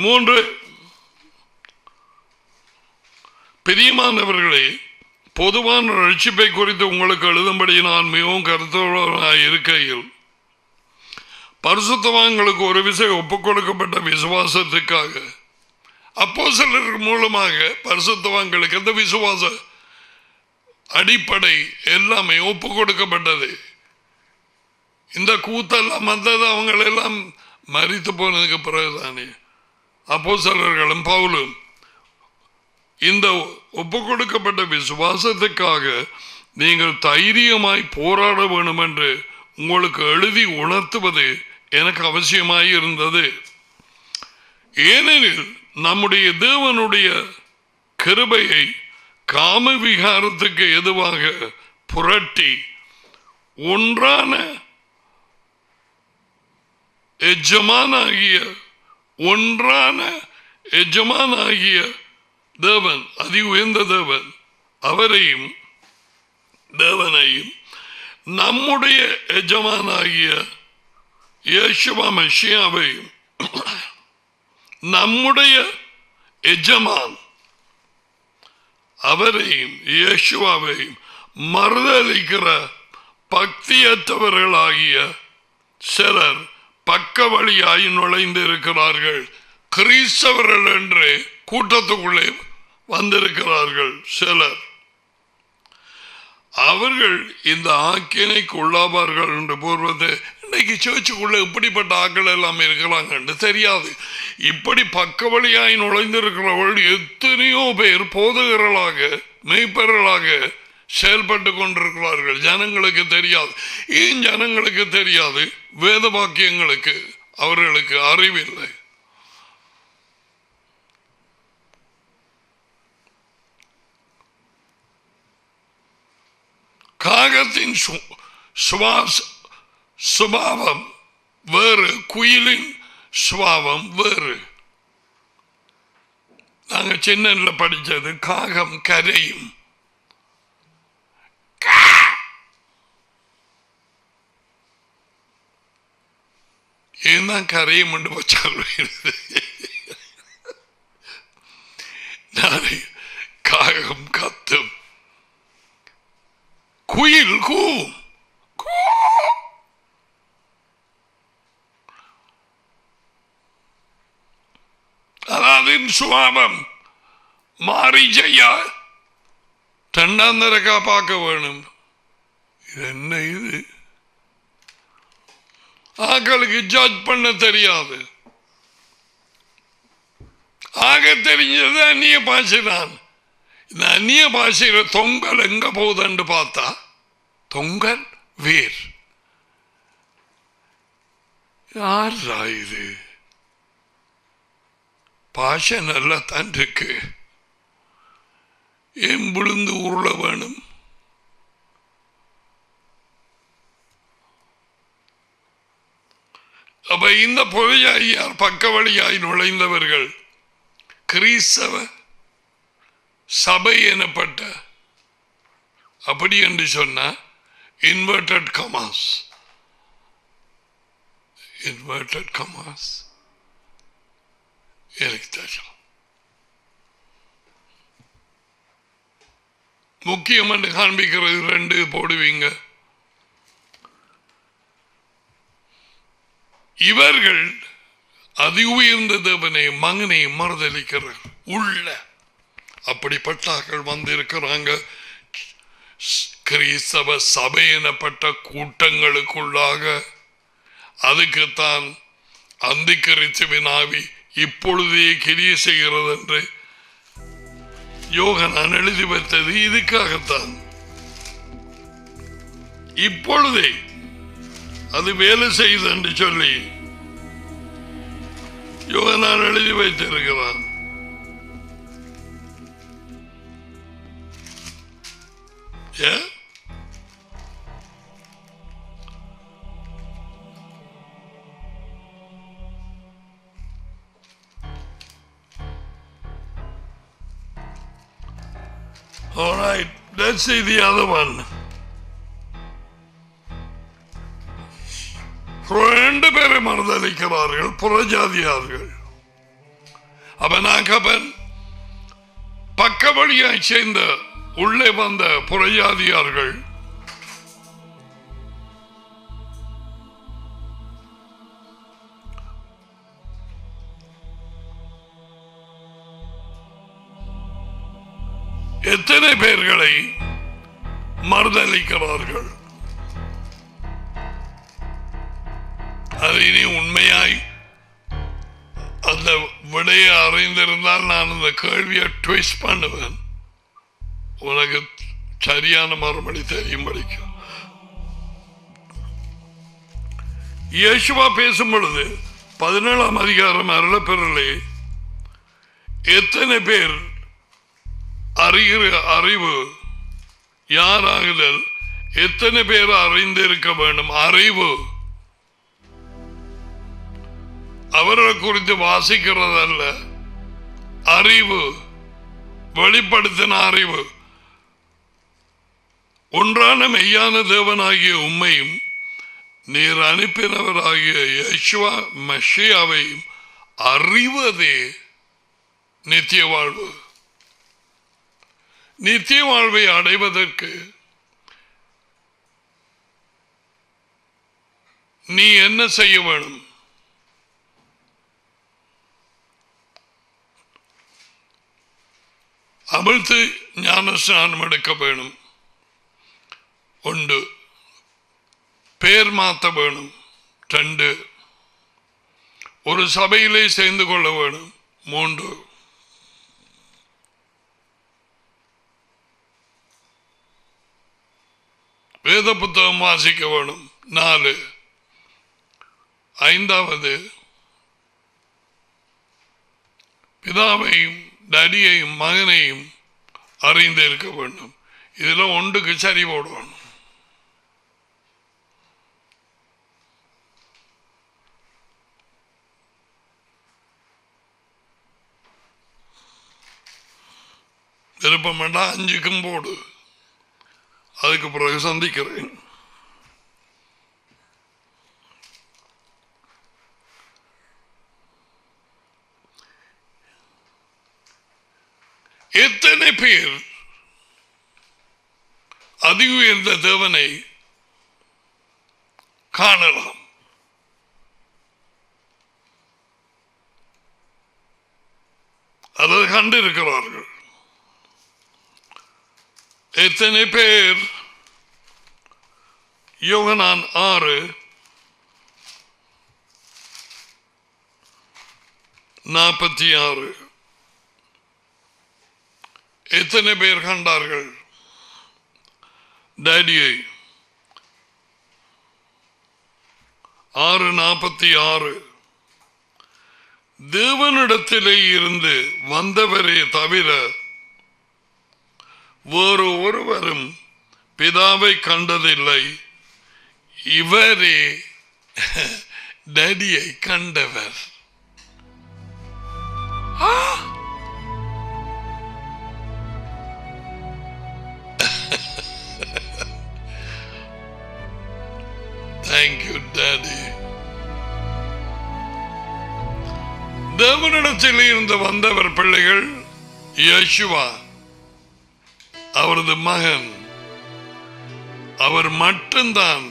3. பிரியமானவர்களே, பொதுவான ரட்சிப்பை குறித்து உங்களுக்கு எழுதும்படி நான் மிகவும் கருத்துள்ளவனாக இருக்கையில் பரிசுத்தவான்களுக்கு ஒரு விஷயம் ஒப்புக் கொடுக்கப்பட்ட விசுவாசத்துக்காக அப்போஸ்தலர் மூலமாக பரிசுத்தவான்களுக்கு அந்த விசுவாச அடிப்படை எல்லாமே ஒப்புக் கொடுக்கப்பட்டது. இந்த கூத்தெல்லாம் வந்தது அவங்களெல்லாம் மரித்து போனதுக்கு பிறகுதானே அப்போஸ்தலர்களும் பவுலும் இந்த ஒப்பு கொடுக்கப்பட்ட விசுவாசத்துக்காக நீங்கள் தைரியமாய் போராட வேண்டும் என்று உங்களுக்கு எழுதி உணர்த்துவது எனக்கு அவசியமாய் இருந்தது. ஏனெனில் நம்முடைய தேவனுடைய கிருபையை காம விகாரத்துக்கு எதுவாக புரட்டி ஒன்றான எஜமானாகிய தேவன், அதி உயர்ந்த தேவன், அவரையும் தேவனையும் நம்முடைய எஜமானாகிய இயேசுவ மசியாவையும் நம்முடைய எஜமான் அவரையும் இயேசுவாவையும் மறுதலிக்கிற பக்தியற்றவர்களாகிய சிலர் பக்க வழியாய் நுழைந்திருக்கிறார்கள். கிறிஸ்தவர்கள் என்று கூட்டத்துக்குள்ளே வந்திருக்கிறார்கள் சிலர். அவர்கள் இந்த ஆக்கினைக்கு உள்ளாவார்கள் என்று பூர்வத்தை இன்னைக்கு சேர்ச்சுக்குள்ள இப்படிப்பட்ட ஆக்கள் எல்லாம் இருக்கிறாங்க தெரியாது. இப்படி பக்க வழியாய் நுழைந்திருக்கிறவர்கள் எத்தனையோ பேர் போதகர்களாக மெய்ப்பர்களாக செயல்பட்டு கொண்டிருக்கிறார்கள். ஜனங்களுக்கு தெரியாது. ஏன் ஜனங்களுக்கு தெரியாது? வேத வாக்கியங்களுக்கு அவர்களுக்கு அறிவில்லை. காகத்தின் சுபாவம் வேறு, குயிலின் சுபாவம் வேறு. நாங்க சின்னல படிச்சது காகம் கரையும். ஏன் கரையும் காகம் கத்தும், குயில் கூவும். அதாவது சுபாவம் மாறி செய்ய தண்டாந்தரக்கா பார்க்க வேணும். இது என்ன? இது ஆக்களுக்கு ஜட்ஜ் பண்ண தெரியாது. ஆக தெரிஞ்சது அந்நிய பாஷை தான். இந்த அந்நிய பாஷையில தொங்கல் எங்க போகுதுன்னு பார்த்தா தொங்கல் வேர். யாரா இது? பாஷை நல்லா தான் இருக்கு. ஏன் விழுந்து உருள வேணும்? அப்ப இந்த பொய்யார் பக்க வழியாய் நுழைந்தவர்கள் கிறிஸ்தவ சபை எனப்பட்ட, அப்படி என்று சொன்ன இன்வெர்டட் கமாஸ் எனக்கு தெரியும். முக்கியம் என்று காண்பிக்கிறது ரெண்டு போடுவீங்க. இவர்கள் அதி உயர்ந்த தேவனை மகனை மறுதலிக்கிறார் உள்ள அப்படிப்பட்டார்கள் வந்திருக்கிறாங்க. கிறிஸ்தவ சபை எனப்பட்ட கூட்டங்களுக்குள்ளாக. அதுக்குத்தான் அந்தி கிறிஸ்துவின் ஆவி இப்பொழுதே கிரியை செய்கிறது என்று யோகனான் எழுதி வைத்தது இதுக்காகத்தான். இப்பொழுதே அது வேலை செய்து என்று சொல்லி யோகனான் எழுதி வைத்திருக்கிறான். All right, let's see the other one. ரெண்டு பேரை மறுதலிக்கிறார்கள் புறஜாதியார்கள். அவன் பக்க வழியாய் சேர்ந்த உள்ளே வந்த புறஜாதியார்கள் எத்தனை பேர்களை மறுதலிக்கிறார்கள்? அதை நீ உண்மையாய் அந்த விடையை அறிந்திருந்தால் நான் அந்த கேள்வியை ட்விஸ்ட் பண்ணுவேன், உனக்கு சரியான மறுபடி தெரியும் படிக்கும். இயேசுவா பேசும் பொழுது 17ஆம் அதிகாரம் அருளப்பெறலே எத்தனை பேர் அறிகிற அறிவு யாராகுதல், எத்தனை பேர் அறிந்திருக்க வேண்டும் அறிவு, அவர்களை குறித்து வாசிக்கிறதல்ல, அறிவு, வெளிப்படுத்தின அறிவு. ஒன்றான மெய்யான தேவனாகிய உம்மையும் நீர் அனுப்பினவராகிய யெஷுவா மெஷியாவையும் அறிவதே நித்திய வாழ்வு. நித்திய வாழ்வை அடைவதற்கு நீ என்ன செய்ய வேணும்? அமிழ்த்து ஞானஸ்நானம் எடுக்க வேணும். ஒன்று, பேர் மாற்ற வேணும். 2, ஒரு சபையிலே சேர்ந்து கொள்ள வேணும். 3, வேத புத்தகம் வாசிக்க வேணும். 4, 5வது பிதாவையும் டடியையும் மகனையும் அறிந்து இருக்க வேண்டும். இதுல ஒன்றுக்கு சரி போடுவான். விருப்பம் வேண்டாம், 5க்கும் போடு. அதுக்கு பிறகு சந்திக்கிறேன். எத்தனை பேர் அதி உயர்ந்த தேவனை காணலாம்? அல்லது கண்டிருக்கிறார்கள்? எத்தனை பேர் யோகனான் 6:46 எத்தனை பேர் கண்டார்கள் டேடியை? 6:46 தேவனிடத்திலே இருந்து வந்தவரே தவிர வேறு ஒருவரும் பிதாவை கண்டதில்லை, இவரே டேடியை கண்டவர். Thank you, Daddy. தேவனிடத்தில் இருந்து வந்தவர் பிள்ளைகள் யெஷுவா, அவரது மகன். அவர் மட்டும்தான்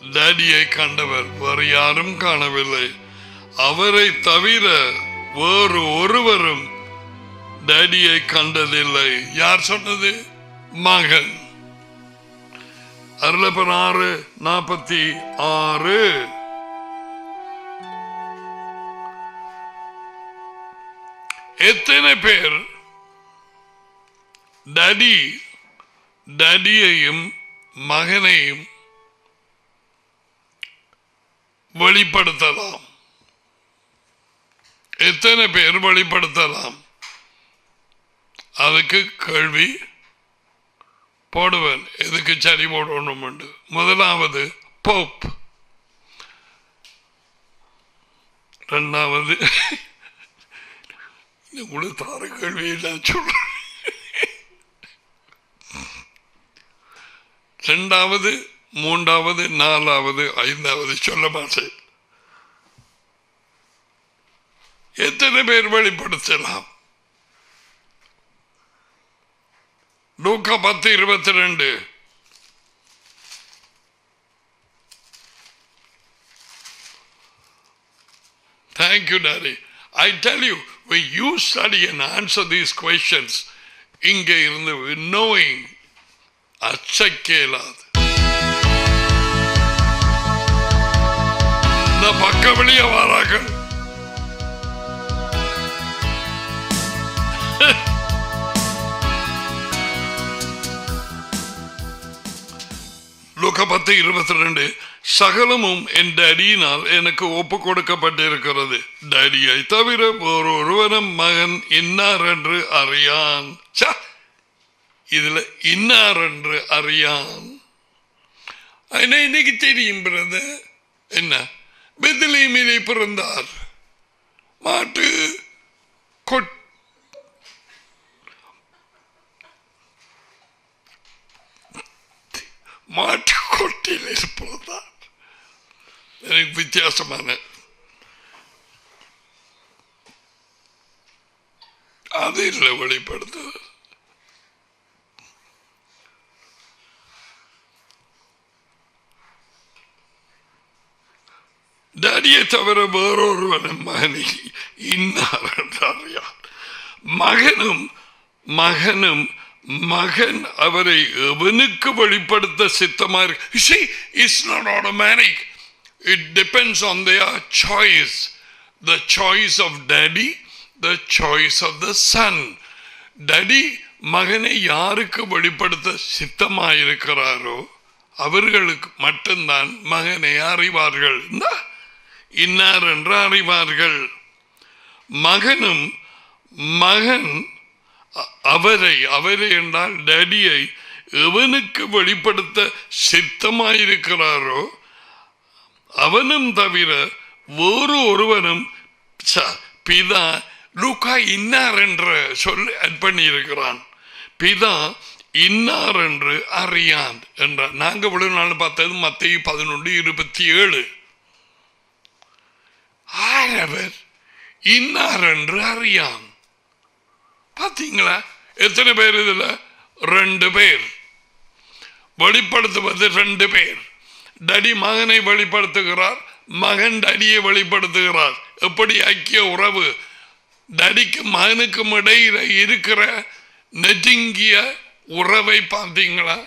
டேடியை கண்டவர், வேறு யாரும் காணவில்லை. அவரை தவிர வேறு ஒருவரும் டேடியை கண்டதில்லை. யார் சொன்னது? மகன். அருளப்பர் 6:46 எத்தனை பேர் டேடியையும் மகனையும் வெளிப்படுத்தலாம்? எத்தனை பேர் வெளிப்படுத்தலாம்? அதுக்கு கேள்வி போடுவேன். எதுக்கு சரி போடணும்? முதலாவது போப், 2வது உங்களுக்கு தார கேள்வி நான் சொல்றேன். 2வது, 3வது, 4வது, 5வது சொல்ல மாட்டேன். எத்தனை பேர் வெளிப்படுத்தலாம்? லூக்கா 10:22 Thank you, Daddy. I tell you, when you study and answer these questions, இங்கே இருந்து knowing அச்சக்கேலாது. அந்த பக்க வெளிய வாராக்கள் லூக்கா 10:22 சகலமும் என் டேடியினால் எனக்கு ஒப்பு கொடுக்கப்பட்டிருக்கிறது. டேடியை தவிர ஒருவனும் மகன் இன்னார் என்று அறியான். இதுல இன்னார் என்று அறியான். இன்னைக்கு தெரியும் பிரதர் என்ன பெத்லகேமிலே பிறந்தார். மாட்டு கொட்டில் இருப்பதுதான் எனக்கு வித்தியாசமான அது இல்லை வெளிப்படுத்து. டேடியை தவிர வேறொருவனும் மகனை இன்னார் என்றார். மகனும் மகன் அவரை எவனுக்கு வெளிப்படுத்த சித்தமாக இருக்கு. See, it's not automatic. It depends on their choice. The choice of daddy, the choice of the son. Daddy மகனை யாருக்கு வெளிப்படுத்த சித்தமாயிருக்கிறாரோ அவர்களுக்கு மட்டும்தான் மகனை அறிவார்கள், இன்னார் என்று அறிவார்கள். மகன் அவரை என்றால் டேடியை எவனுக்கு வெளிப்படுத்த சித்தமாயிருக்கிறாரோ அவனும் தவிர வேறு ஒருவனும் பிதா லூக்கா இன்னார் என்ற சொல் ஆட் பண்ணி இருக்கிறான். பிதா இன்னார் என்று அறியான் என்றார். நாங்க இவ்வளவு நாள் பார்த்தது மத்தேயு 11:27. ஆரவர் இன்னார் என்று அறியான். பார்த்தீங்களா எத்தனை பேர்? இதுல 2 பேர் வெளிப்படுத்துவது. 2 பேர். டடி மகனை வெளிப்படுத்துகிறார், மகன் டடியை வெளிப்படுத்துகிறார். எப்படி ஐக்கிய உறவு டடிக்கும் மகனுக்கும் இடையில இருக்கிற நெருங்கிய உறவை பார்த்தீங்களா?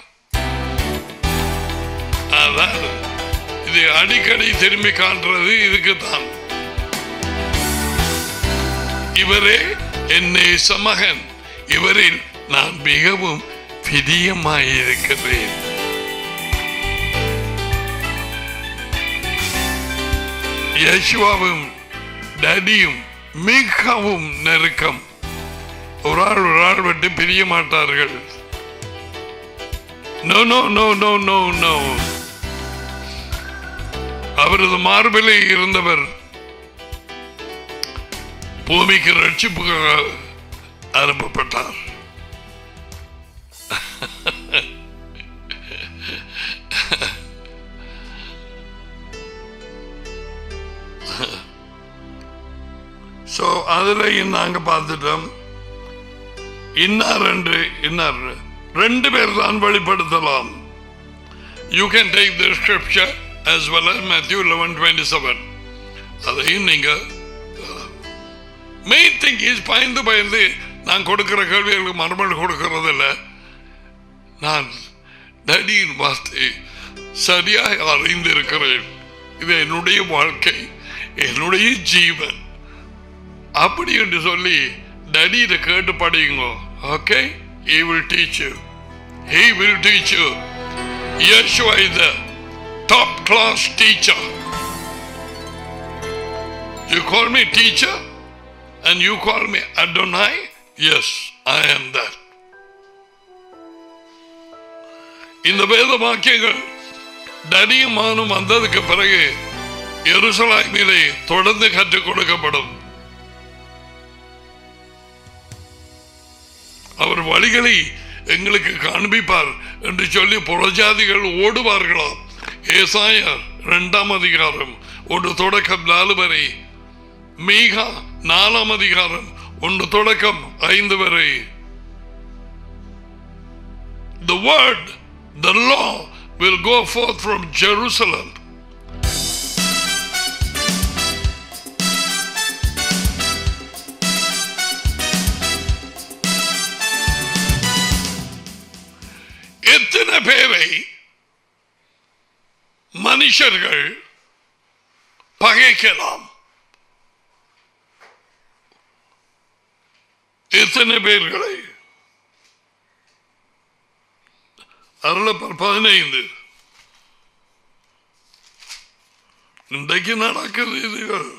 அதாவது இது அடிக்கடி திரும்பி காட்டுறது இதுக்குத்தான். இவரே என் நேச மகன், இவரில் நான் மிகவும் பிரியமாயிருக்கிறேன். யேசுவாவும் டேடியும் மிகவும் நெருக்கம். ஒரு ஆள் விட்டு பிரிய மாட்டார்கள். No no no no no no. அவரது மார்பிலே இருந்தவர் பூமிக்கு ரட்சிப்புக்காக அனுப்பப்பட்டார். அதுல நாங்க பார்த்துட்டோம். இன்னார் 2 பேர் தான் வெளிப்படுத்தலாம். You can take the scripture as well as Matthew 11:27. அதையும் நீங்க main thing is பயந்து நான் கொடுக்கிற கேள்விகளுக்கு மறுபடியும் கொடுக்கிறது இல்லை. நான் டேடியின் வார்த்தை சரியாக அறிந்திருக்கிறேன். இது என்னுடைய வாழ்க்கை, என்னுடைய ஜீவன் அப்படி என்று சொல்லி டேடி இதை கேட்டு படியுங்க. Okay, he will teach you. He will teach you. Yeshua is the top class teacher. You call me teacher and you call me Adonai? Yes, I am that. இந்த வேத வாக்கியங்கள் டேடியும் மகனும் வந்ததுக்கு பிறகு எருசலேமிலே தொடர்ந்து கற்றுக் கொடுக்கப்படும். அவர் வழிகளை எங்களுக்கு காண்பிப்பார் என்று சொல்லி புறஜாதிகள் ஓடுவார்களாம். ஏசாயா 2ஆம் அதிகாரம் 1 தொடக்கம் 4 வரை, மீகா 4ஆம் அதிகாரம் 1 தொடக்கம் 5 வரை. The word, the law will go forth from Jerusalem. எத்தனை பேரை மனுஷர்கள் பகைக்கலாம். எத்தனை பேர்களை? அருளப்பர் 15. இன்றைக்கு நடக்குது இதுகள்.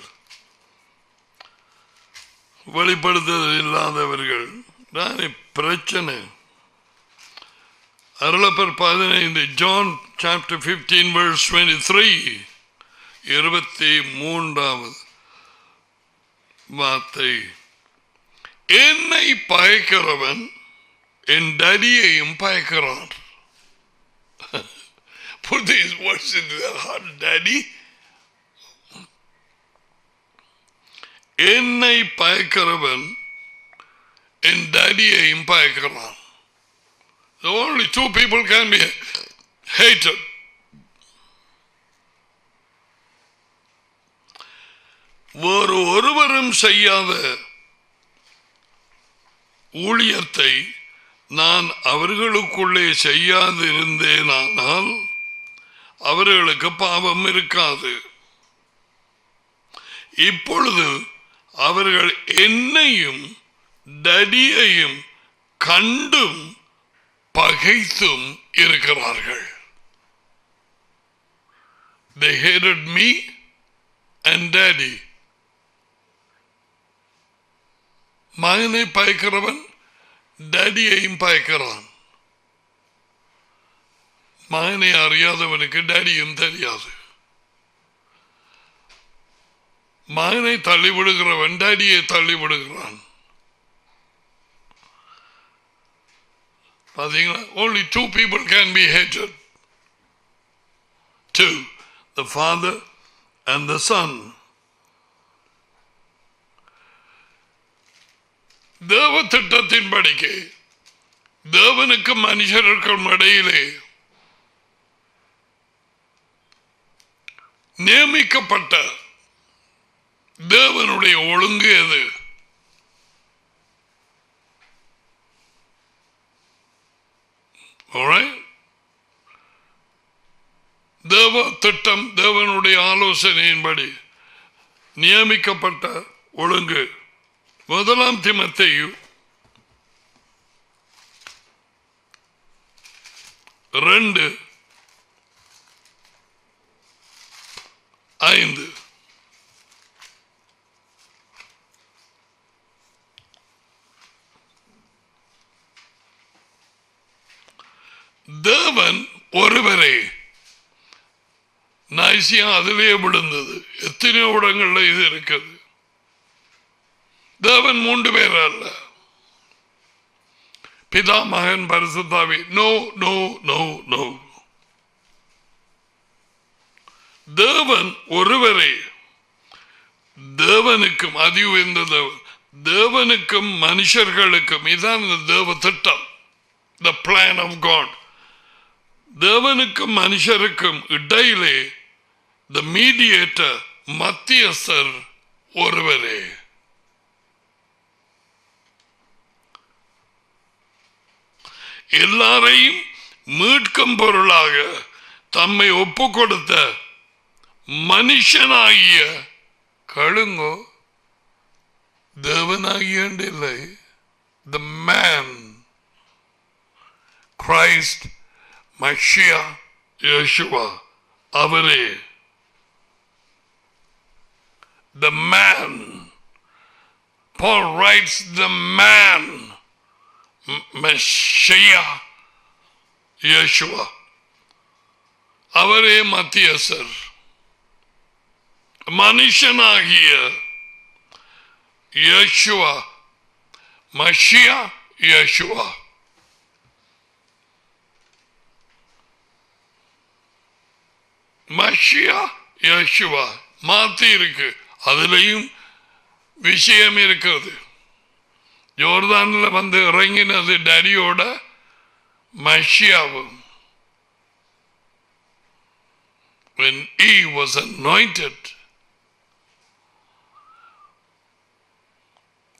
வெளிப்படுத்துதல் இல்லாதவர்கள் தானே பிரச்சனை. அருளப்பர் 15, ஜான் சாப்டர் 15 verse 23, 23வது வார்த்தை. என்னை பயக்கிறவன் என் டடியையும் பயக்கிறான். Put these words into their heart, Daddy. என்னை பயக்கிறவன் என் டடியையும் பயக்கிறான். Only two people can be hated. வேறு ஒருவரும் செய்யாத ஊழியத்தை நான் அவர்களுக்குள்ளே செய்யாதிருந்தேனால் அவர்களுக்கு பாவம் இருக்காது. இப்பொழுது அவர்கள் என்னையும் டடியையும் கண்டும் பகைத்தும் இருக்கிறார்கள். They hated me and daddy. மகனை பயக்கிறவன் டேடியையும் பயக்கிறான். மகனை அறியாதவனுக்கு டேடியும் தெரியாது. மகனை தள்ளிவிடுகிறவன் டேடியை தள்ளிவிடுகிறான். பார்த்தீங்களா? Only two people can be hated. Two, the father and the son. தேவ திட்டத்தின்படிக்கு தேவனுக்கு மனுஷருக்கும் இடையிலே நியமிக்கப்பட்ட தேவனுடைய ஒழுங்கு எது? தேவ திட்டம், தேவனுடைய ஆலோசனையின்படி நியமிக்கப்பட்ட ஒழுங்கு. 1 தீமோத்தேயு 2:5. தேவன் ஒருவரே. நைசியா அதிலே விழுந்தது. எத்தனையோ இடங்கள்ல இது இருக்குது. தேவன் 3 பேர் அல்ல. பிதா, மகன், பரிசுத்தாவி. No no no no. தேவன் ஒருவரே. தேவனுக்கும் அதி உயர்ந்த தேவன், தேவனுக்கும் மனுஷர்களுக்கும் இதான் இந்த தேவ திட்டம். The plan of God. தேவனுக்கும் மனுஷருக்கும் இடையிலே the mediator, மத்தியஸ்தர் ஒருவரே. எல்லாரையும் மீட்கும் பொருளாக தம்மை ஒப்பு கொடுத்த மனுஷனாகிய கழுங்கோ தேவனாகிய இல்லை, the man Christ Messiah Yeshua, அவரே. The man, Paul writes, the man Messiah Yeshua, அவரே மத்தியஸ்தர். மனுஷனாகிய யேசுவா, மஷியா யேசுவா. மஷியா யேசுவா மாத்தி இருக்கு. அதுலயும் விஷயம் இருக்கிறது. யோர்தான்ல வந்து இறங்கினது டடியோட மஷியாவும். When he was anointed,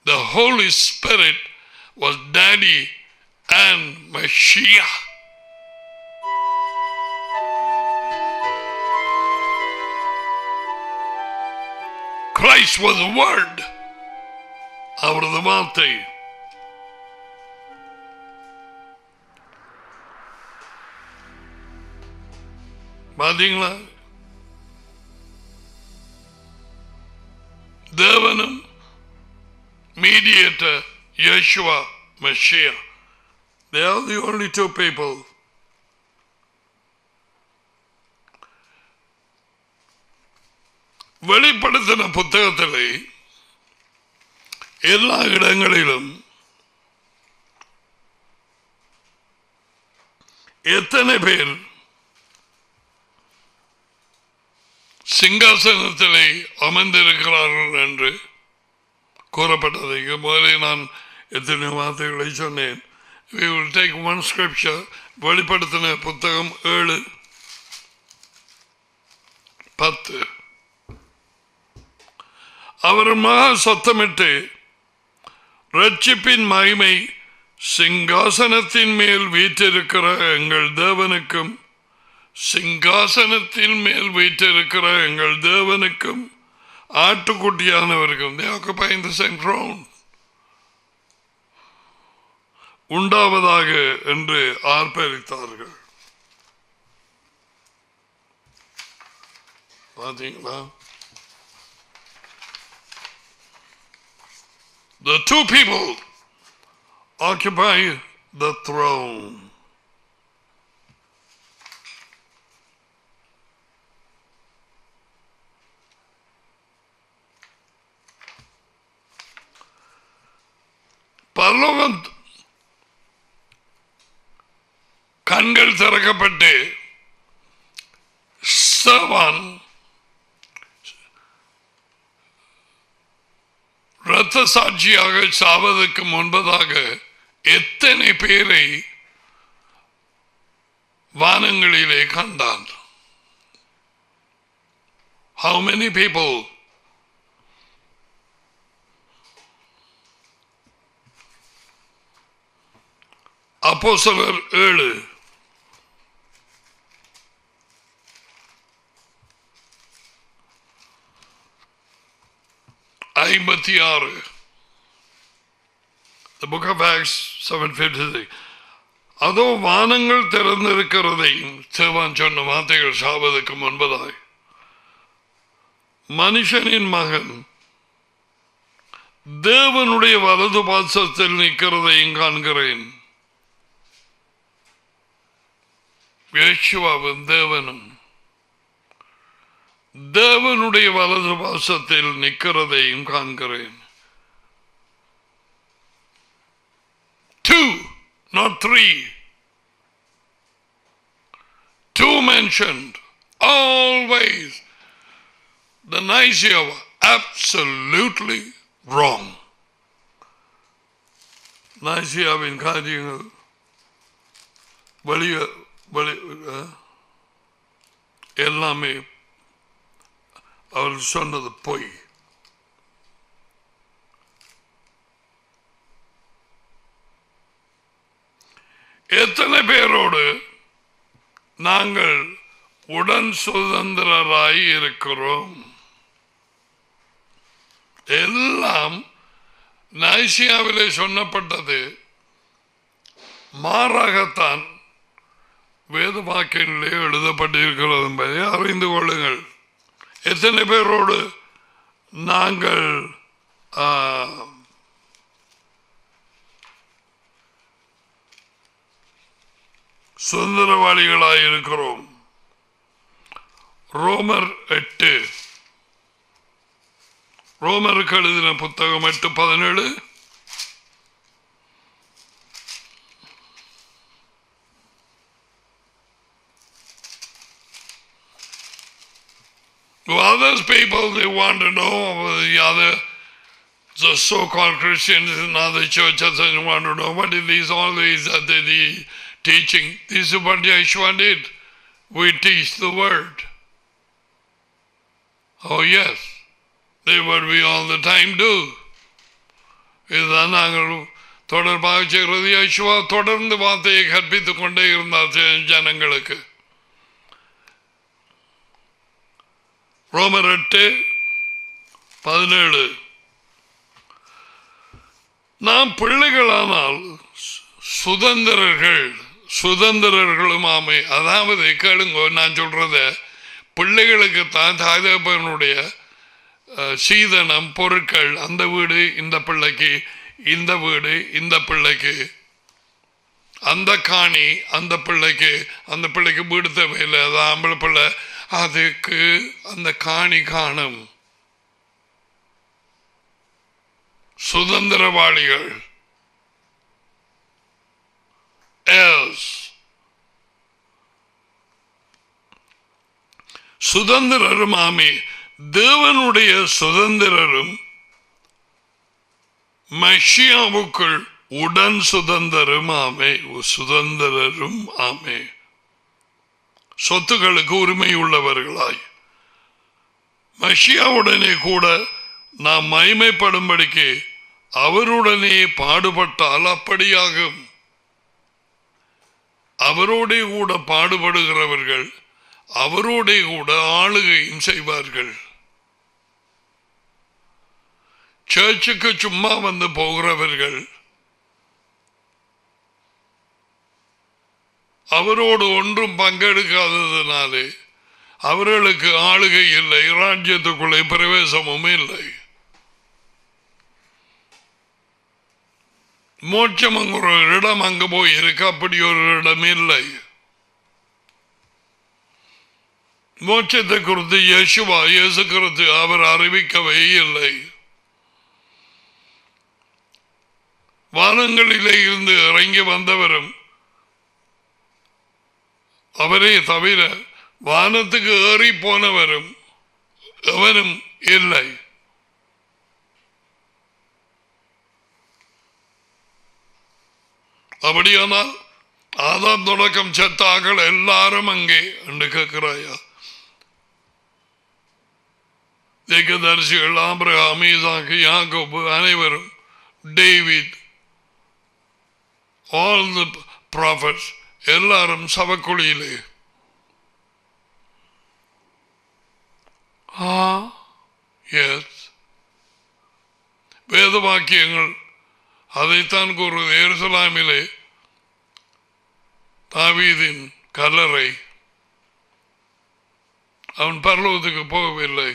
the Holy Spirit was Daddy and Messiah. Christ was the word. அவரது வார்த்தை. பாத்தீங்களா? தேவனும் mediator Yeshua Mashiach. They are the only two people. வெளிப்படுத்தின புத்தகத்திலே எல்லா இடங்களிலும் எத்தனை பேர் சிங்காசனத்திலே அமர்ந்திருக்கிறார்கள் என்று கூறப்பட்டதை முதலே நான் எத்தனை வார்த்தைகளை சொன்னேன். We will take one scripture. வெளிப்படுத்தின புத்தகம் 7:10. அவர் மகா சத்தமிட்டு ரட்சிப்பின் மகிமை சிங்காசனத்தின் மேல் வீற்றிருக்கிற எங்கள் தேவனுக்கும் சிங்காசனத்தின் மேல் வீற்றிருக்கிற எங்கள் தேவனுக்கும் ஆட்டுக்குட்டியானவருக்கும் they occupy the same throne உண்டாவதாக என்று ஆர்ப்பரித்தார்கள். பார்த்தீங்களா? The two people occupy the throne. பரலோகம் கண்கள் திறக்கப்பட்டு சவான் இரத்த சாட்சியாக சாவதற்கு முன்பதாக எத்தனை பேரை வானங்களிலே கண்டான்? How many people? அப்போஸ்தலர் 7 56. The book of Acts 7:56. அதோ வானங்கள் திறந்திருக்கிறதையும் சேவான் சொன்ன வார்த்தைகள் சாவதற்கு முன்பதாய் மனுஷனின் மகன் தேவனுடைய வலது பாசத்தில் நிற்கிறதையும் காண்கிறேன். யேசுவாவும் தேவனும் தேவனுடைய வலது பாசத்தில் நிற்கிறதையும் காண்கிறேன். 2, not 3. 2 mentioned. Always. The Nicaea were absolutely wrong. Nicaea-வின் காரியங்கள் எல்லாமே அவர் சொன்னது பொய். எத்தனை பேரோடு நாங்கள் உடன் சுதந்திரராய் இருக்கிறோம்? எல்லாம் நைசியாவிலே சொன்னப்பட்டது மாறாகத்தான் வேத வாக்கிலே எழுதப்பட்டிருக்கிறது என்பதை அறிந்து கொள்ளுங்கள். எத்தனை பேரோடு நாங்கள் சுதந்திரவாளிகளாய் இருக்கிறோம்? ரோமர் 8, ரோமருக்கு எழுதின புத்தகம் 8:17. Others people, they want to know the other, the so-called Christians in other churches, and want to know what is this, all these the teaching. This is what Yeshua did. We teach the word. Oh yes, they what we all the time do. இதுதான் நாங்கள் தொடர்பாக செய்கிறது. யேசுவா தொடர்ந்து வார்த்தையை கற்பித்துக் கொண்டே இருந்தார் ஜனங்களுக்கு. ரோமர் 8, 17 நாம் பிள்ளைகளானால் சுதந்திரர்களும் ஆமை. அதாவது கேளுங்க, நான் சொல்றத பிள்ளைகளுக்கு தான் தாய் தகப்பனுடைய சீதனம் பொருட்கள், அந்த வீடு இந்த பிள்ளைக்கு, இந்த வீடு இந்த பிள்ளைக்கு, அந்த காணி அந்த பிள்ளைக்கு, அந்த பிள்ளைக்கு வீடு தேவையில்லை, அது ஆம்பளை பிள்ளை, அதுக்கு அந்த காணி காணும். சுதந்திரவாளிகள் சுதந்திரரும் ஆமே. தேவனுடைய சுதந்திரரும் மஷியாவுக்குள் உடன் சுதந்திரம் ஆமே. சுதந்திரரும் ஆமே. சொத்துக்களுக்கு உரிமை உள்ளவர்களாய் மஷியாவுடனே கூட நாம் மகிமைப்படும்படிக்கு அவருடனே பாடுபட்டால் அப்படியாகும். அவரோடே கூட பாடுபடுகிறவர்கள் அவரோடே கூட ஆளுகையும் செய்வார்கள். சர்ச்சுக்கு சும்மா வந்து போகிறவர்கள் அவரோடு ஒன்றும் பங்கெடுக்காததினாலே அவர்களுக்கு ஆளுகை இல்லை, ராஜ்யத்துக்குள்ளே பிரவேசமும் இல்லை. மோட்சம் ஒரு இடம் அங்கு போய் இருக்கு, அப்படி ஒரு இடம் இல்லை. மோட்சத்தை குறித்து இயேசு கிறிஸ்து அவர் அறிவிக்கவே இல்லை. வானங்களிலே இருந்து இறங்கி வந்தவரும் அவரே தவிர வானத்துக்கு ஏறி போனவரும் எவனும் இல்லை. அப்படியானால் ஆதாம் தொடக்கம் செத்தாக்கள் எல்லாரும் அங்கே என்று கேட்கிறாயா? தீர்க்கதரிசிகள் ஆபிரகாம், ஈசாக்கு, யாக்கோபு அனைவரும், டேவிட், all the prophets எல்லாரும் சபக்குழியிலே. வேத வாக்கியங்கள் அதைத்தான் கூறுவது. எருசலேமிலே தாவீதின் கல்லறை, அவன் பரலோகத்துக்கு போகவில்லை.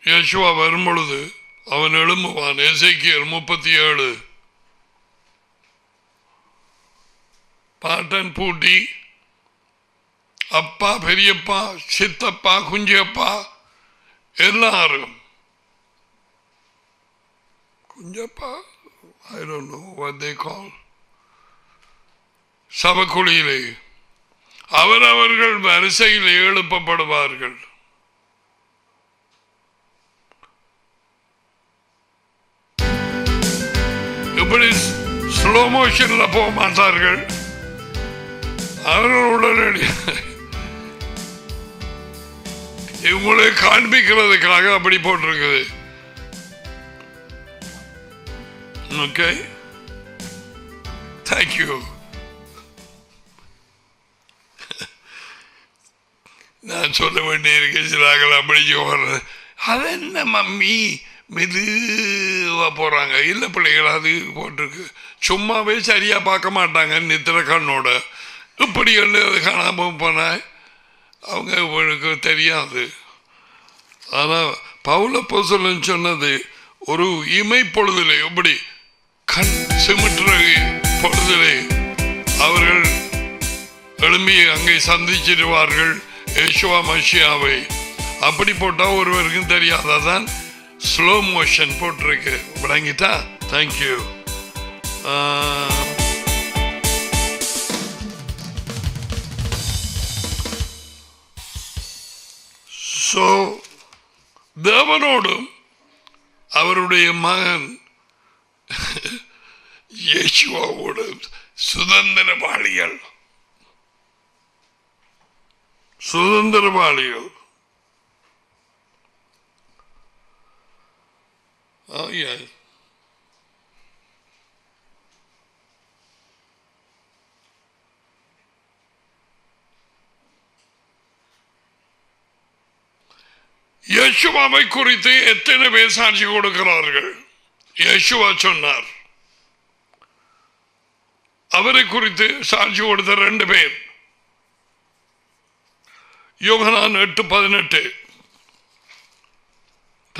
யேசுவா வரும் பொழுது அவன் எழும்புவான். எசேக்கியேல் 37. பாட்டன் பூட்டி அப்பா, பெரியப்பா, சித்தப்பா, குஞ்சப்பா எல்லாரும், குஞ்சப்பா I don't know what they call, சபக்குழியிலே அவரவர்கள் வரிசையில் எழுப்பப்படுவார்கள். இப்படி ஸ்லோ மோஷன்ல போக மாட்டார்கள். அவர்கள் உடனடியாக இவங்களை காண்பிக்கிறதுக்காக அப்படி போட்டிருக்குது. Okay, thank you. நான் சொல்ல வேண்டியிருக்கு, சிலாக்கள் அப்படி சொல்றது. அது என்ன மம்மி மெதுவா போறாங்க? இல்லை பிள்ளைகள், அது போட்டிருக்கு. சும்மாவே சரியா பார்க்க மாட்டாங்க நித்திர கண்ணோட. இப்படி அது காணாம போன அவங்களுக்கு தெரியாது. ஆனால் பவுல அப்போஸ்தலன் சொன்னது ஒரு இமை பொழுதிலே, எப்படி கண் சிமிட்டுற பொழுதிலே அவர்கள் எழும்பி அங்கே சந்திச்சிருவார்கள் யேசுவா மஷியாவை. அப்படி போட்டால் ஒருவருக்கும் தெரியாததான் ஸ்லோ மோஷன் போட்டிருக்கு. விளங்கிட்டா? தேங்க்யூ. ஸோ தேவனோடும் அவருடைய மகன் இயேசுவோடு சுதந்திரவாளிகள். Oh, yeah. யேசுவாவை குறித்து எத்தனை பேர் சாட்சி கொடுக்கிறார்கள்? யேசுவா சொன்னார். அவரை குறித்து சாட்சி கொடுத்த 2 பேர். யோகனான் 8:18.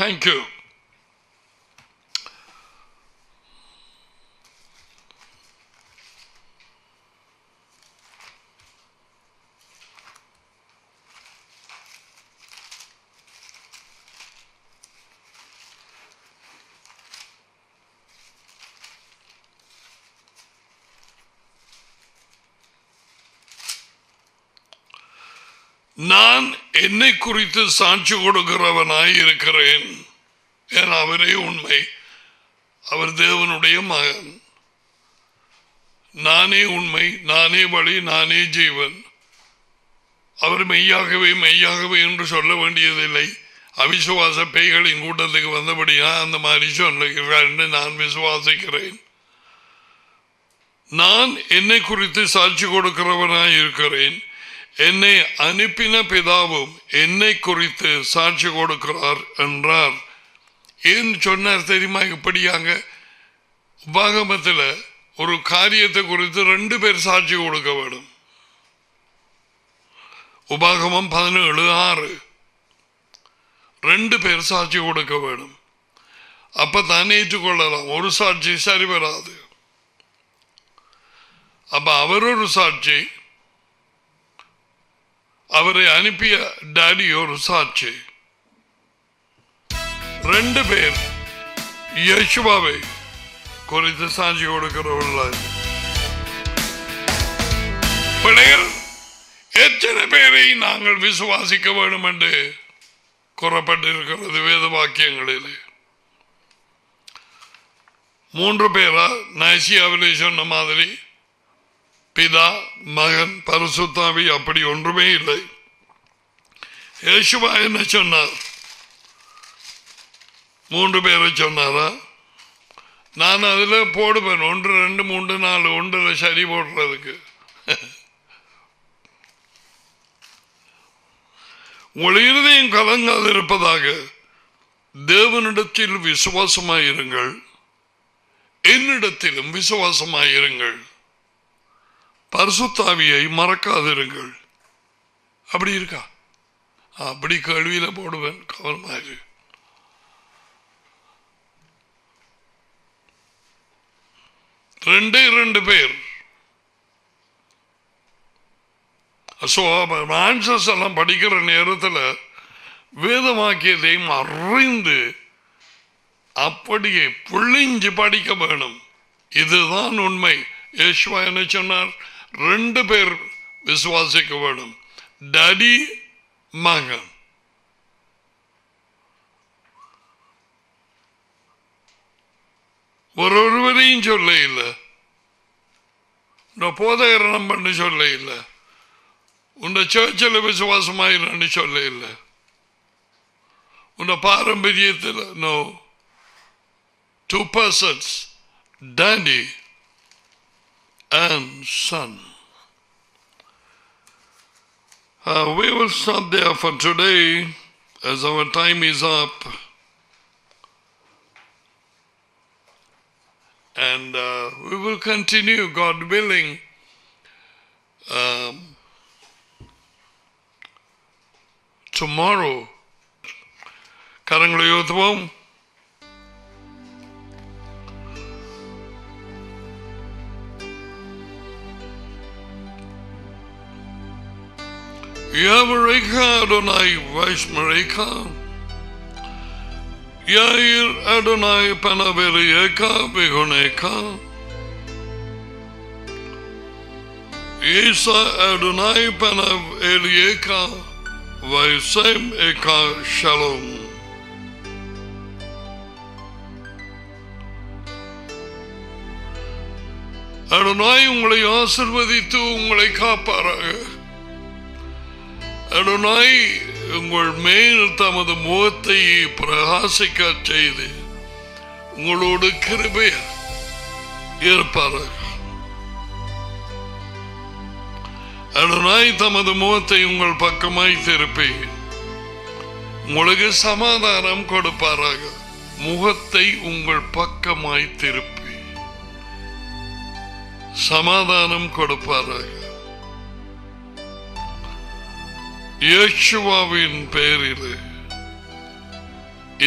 தேங்க்யூ. நான் என்னை குறித்து சாட்சி கொடுக்கிறவனாய் இருக்கிறேன். ஏன் அவரே உண்மை, அவர் தேவனுடைய மகன். நானே உண்மை, நானே வழி, நானே ஜீவன். அவர் மெய்யாகவே மெய்யாகவே என்று சொல்ல வேண்டியதில்லை. அவிசுவாச பேய்களின் கூட்டத்துக்கு வந்தபடியா அந்த மாதிரி சொல்லுகிறார் என்று நான் விசுவாசிக்கிறேன். நான் என்னை குறித்து சாட்சி கொடுக்கிறவனாய் இருக்கிறேன். என்னை அனுப்பின பிதாவும் என்னை குறித்து சாட்சி கொடுக்கிறார் என்றார். ஏன் சொன்னார் தெரியுமா? இப்படியாங்க உபாகமத்தில் ஒரு காரியத்தை குறித்து 2 பேர் சாட்சி கொடுக்க வேண்டும். உபாகமம் 17:6 2 பேர் சாட்சி கொடுக்க வேண்டும். அப்பதான் ஏற்றுக்கொள்ளலாம். ஒரு சாட்சி சரி வராது. அப்ப அவர் ஒரு சாட்சி, அவரை அனுப்பிய டாடி ஒரு சாட்சி. 2 பேர் யேசுவாவை குறித்து சாட்சி கொடுக்கிறவர்கள். பிள்ளைகள், எத்தனை பேரை நாங்கள் விசுவாசிக்க வேண்டும் என்று கூறப்பட்டிருக்கிறது வேத வாக்கியங்களில்? 3 பேரா? நைசியாவிலே சொன்ன மாதிரி பிதா, மகன், பரிசுத்தாவி, அப்படி ஒன்றுமே இல்லை. யேசுவா என்ன சொன்னார்? 3 பேரை சொன்னாரா? நான் அதில் போடுவேன் 1, 2, 3, 4 ஒன்றில் சரி போடுறதுக்கு. உங்கள் இருதயம் கலங்காது இருப்பதாக தேவனிடத்தில் விசுவாசமாயிருங்கள், என்னிடத்திலும் விசுவாசமாயிருங்கள், பரிசுத்தாவியை மறக்காதிருங்கள். அப்படி இருக்கா? அப்படி கேள்வியில போடுவேன். கவனமாக. ரெண்டு பேர் ஆன்சர்ஸ் எல்லாம் படிக்கிற நேரத்தில் வேதவாக்கியத்தையும் அறிந்து அப்படியே புள்ளிஞ்சு படிக்க வேணும். இதுதான் உண்மை. யேசுவா என்ன சொன்னார்? 2 பேர் விசுவாசிக்க வேண்டும், டாடி, மகன். ஒருவரையும் சொல்ல இல்லை. போதகரணம் பண்ணி சொல்ல இல்லை. உன்னை சர்ச்சில் விசுவாசமாயிரன்னு சொல்ல இல்லை. உன்னை பாரம்பரியத்தில் no. 2 persons, daddy and son. We will stop there for today as our time is up. And we will continue, God willing, tomorrow. கரங்களை உயர்த்துவோம். Yavareka Adonai Vaishmareka, Yair Adonai Panaverieka Vihoneka, Isa Adonai Panaverieka Vaisem Eka Shalom. Adonai உங்களை ஆசீர்வதித்து உங்களை காப்பாராக. அடனாய் உங்கள் மேல் தமது முகத்தை பிரகாசிக்க செய்து உங்களோடு கிருபை இருப்பாராக. அடனாய் தமது முகத்தை உங்கள் பக்கமாய் திருப்பி உங்களுக்கு சமாதானம் கொடுப்பாராக, முகத்தை உங்கள் பக்கமாய் திருப்பி சமாதானம் கொடுப்பாராக. இயேசுவின் பெயரில்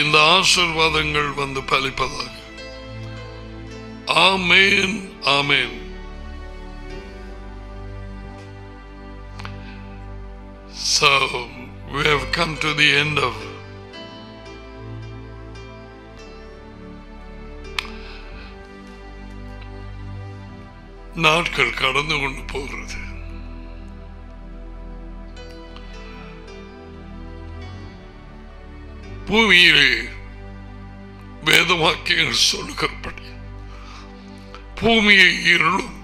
இந்த ஆசீர்வாதங்கள் வந்து பலிப்பதாக. ஆமென், ஆமென். So we have come to the end of நாட்கள் கடந்து கொண்டு போகிறது. பூமியிலே வேத வாக்கியங்கள் சொல்லுகிறபடி பூமியை இருளும்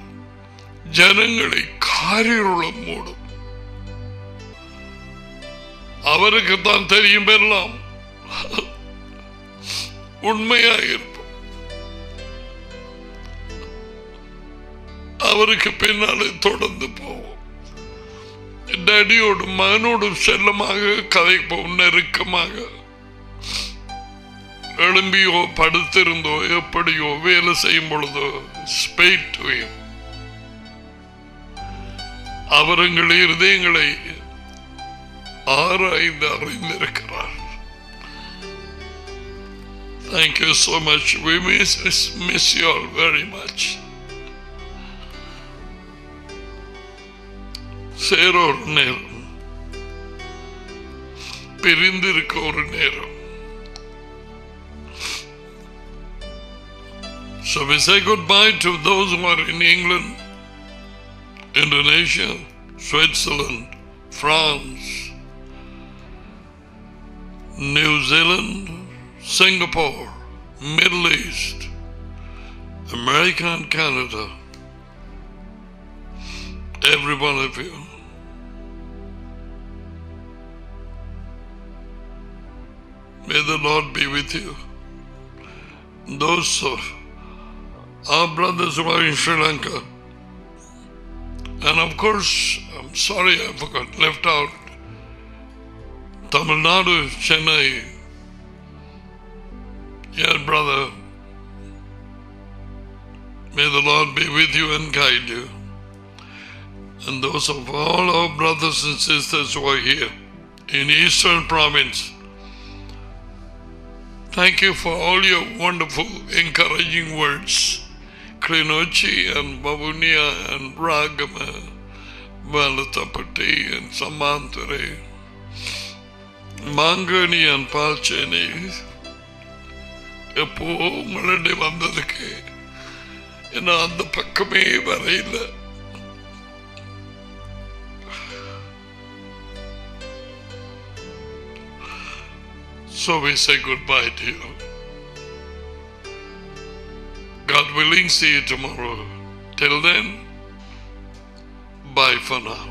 ஜனங்களை காரிருளும் மூடும். அவருக்கு தான் தெரியும் எல்லாம். உண்மையாயிருப்போம். அவருக்கு பின்னாலே தொடர்ந்து போவோம். டேடியோடும் மகனோடும் செல்லமாக கதைப்போம். நெருக்கமாக எழும்பியோ படுத்திருந்தோ எப்படியோ வேலை செய்யும் பொழுதோ ஸ்பெய்ட் அவர்கள் இருதயங்களை ஆராய்ந்து அறிந்திருக்கிறார். Thank you so much. We miss you all very much. சேர ஒரு நேரம், பிரிந்திருக்க ஒரு நேரம். So we say goodbye to those who are in England, Indonesia, Switzerland, France, New Zealand, Singapore, Middle East, America and Canada. Every one of you. May the Lord be with you. Those of our brothers who are in Sri Lanka, and of course, I'm sorry I forgot, left out Tamil Nadu, Chennai. Yeah, brother, may the Lord be with you and guide you. And those of all our brothers and sisters who are here in Eastern Province, thank you for all your wonderful, encouraging words. Klinochi and Babunia and Ragama, Balatapati and Samantare, Mangani and Palcheni. எப்போ உங்களுடைய வந்ததுக்கு என்ன அந்த பக்கமே வரையில. So we say goodbye to you. God willing, see you tomorrow. Till then, bye for now.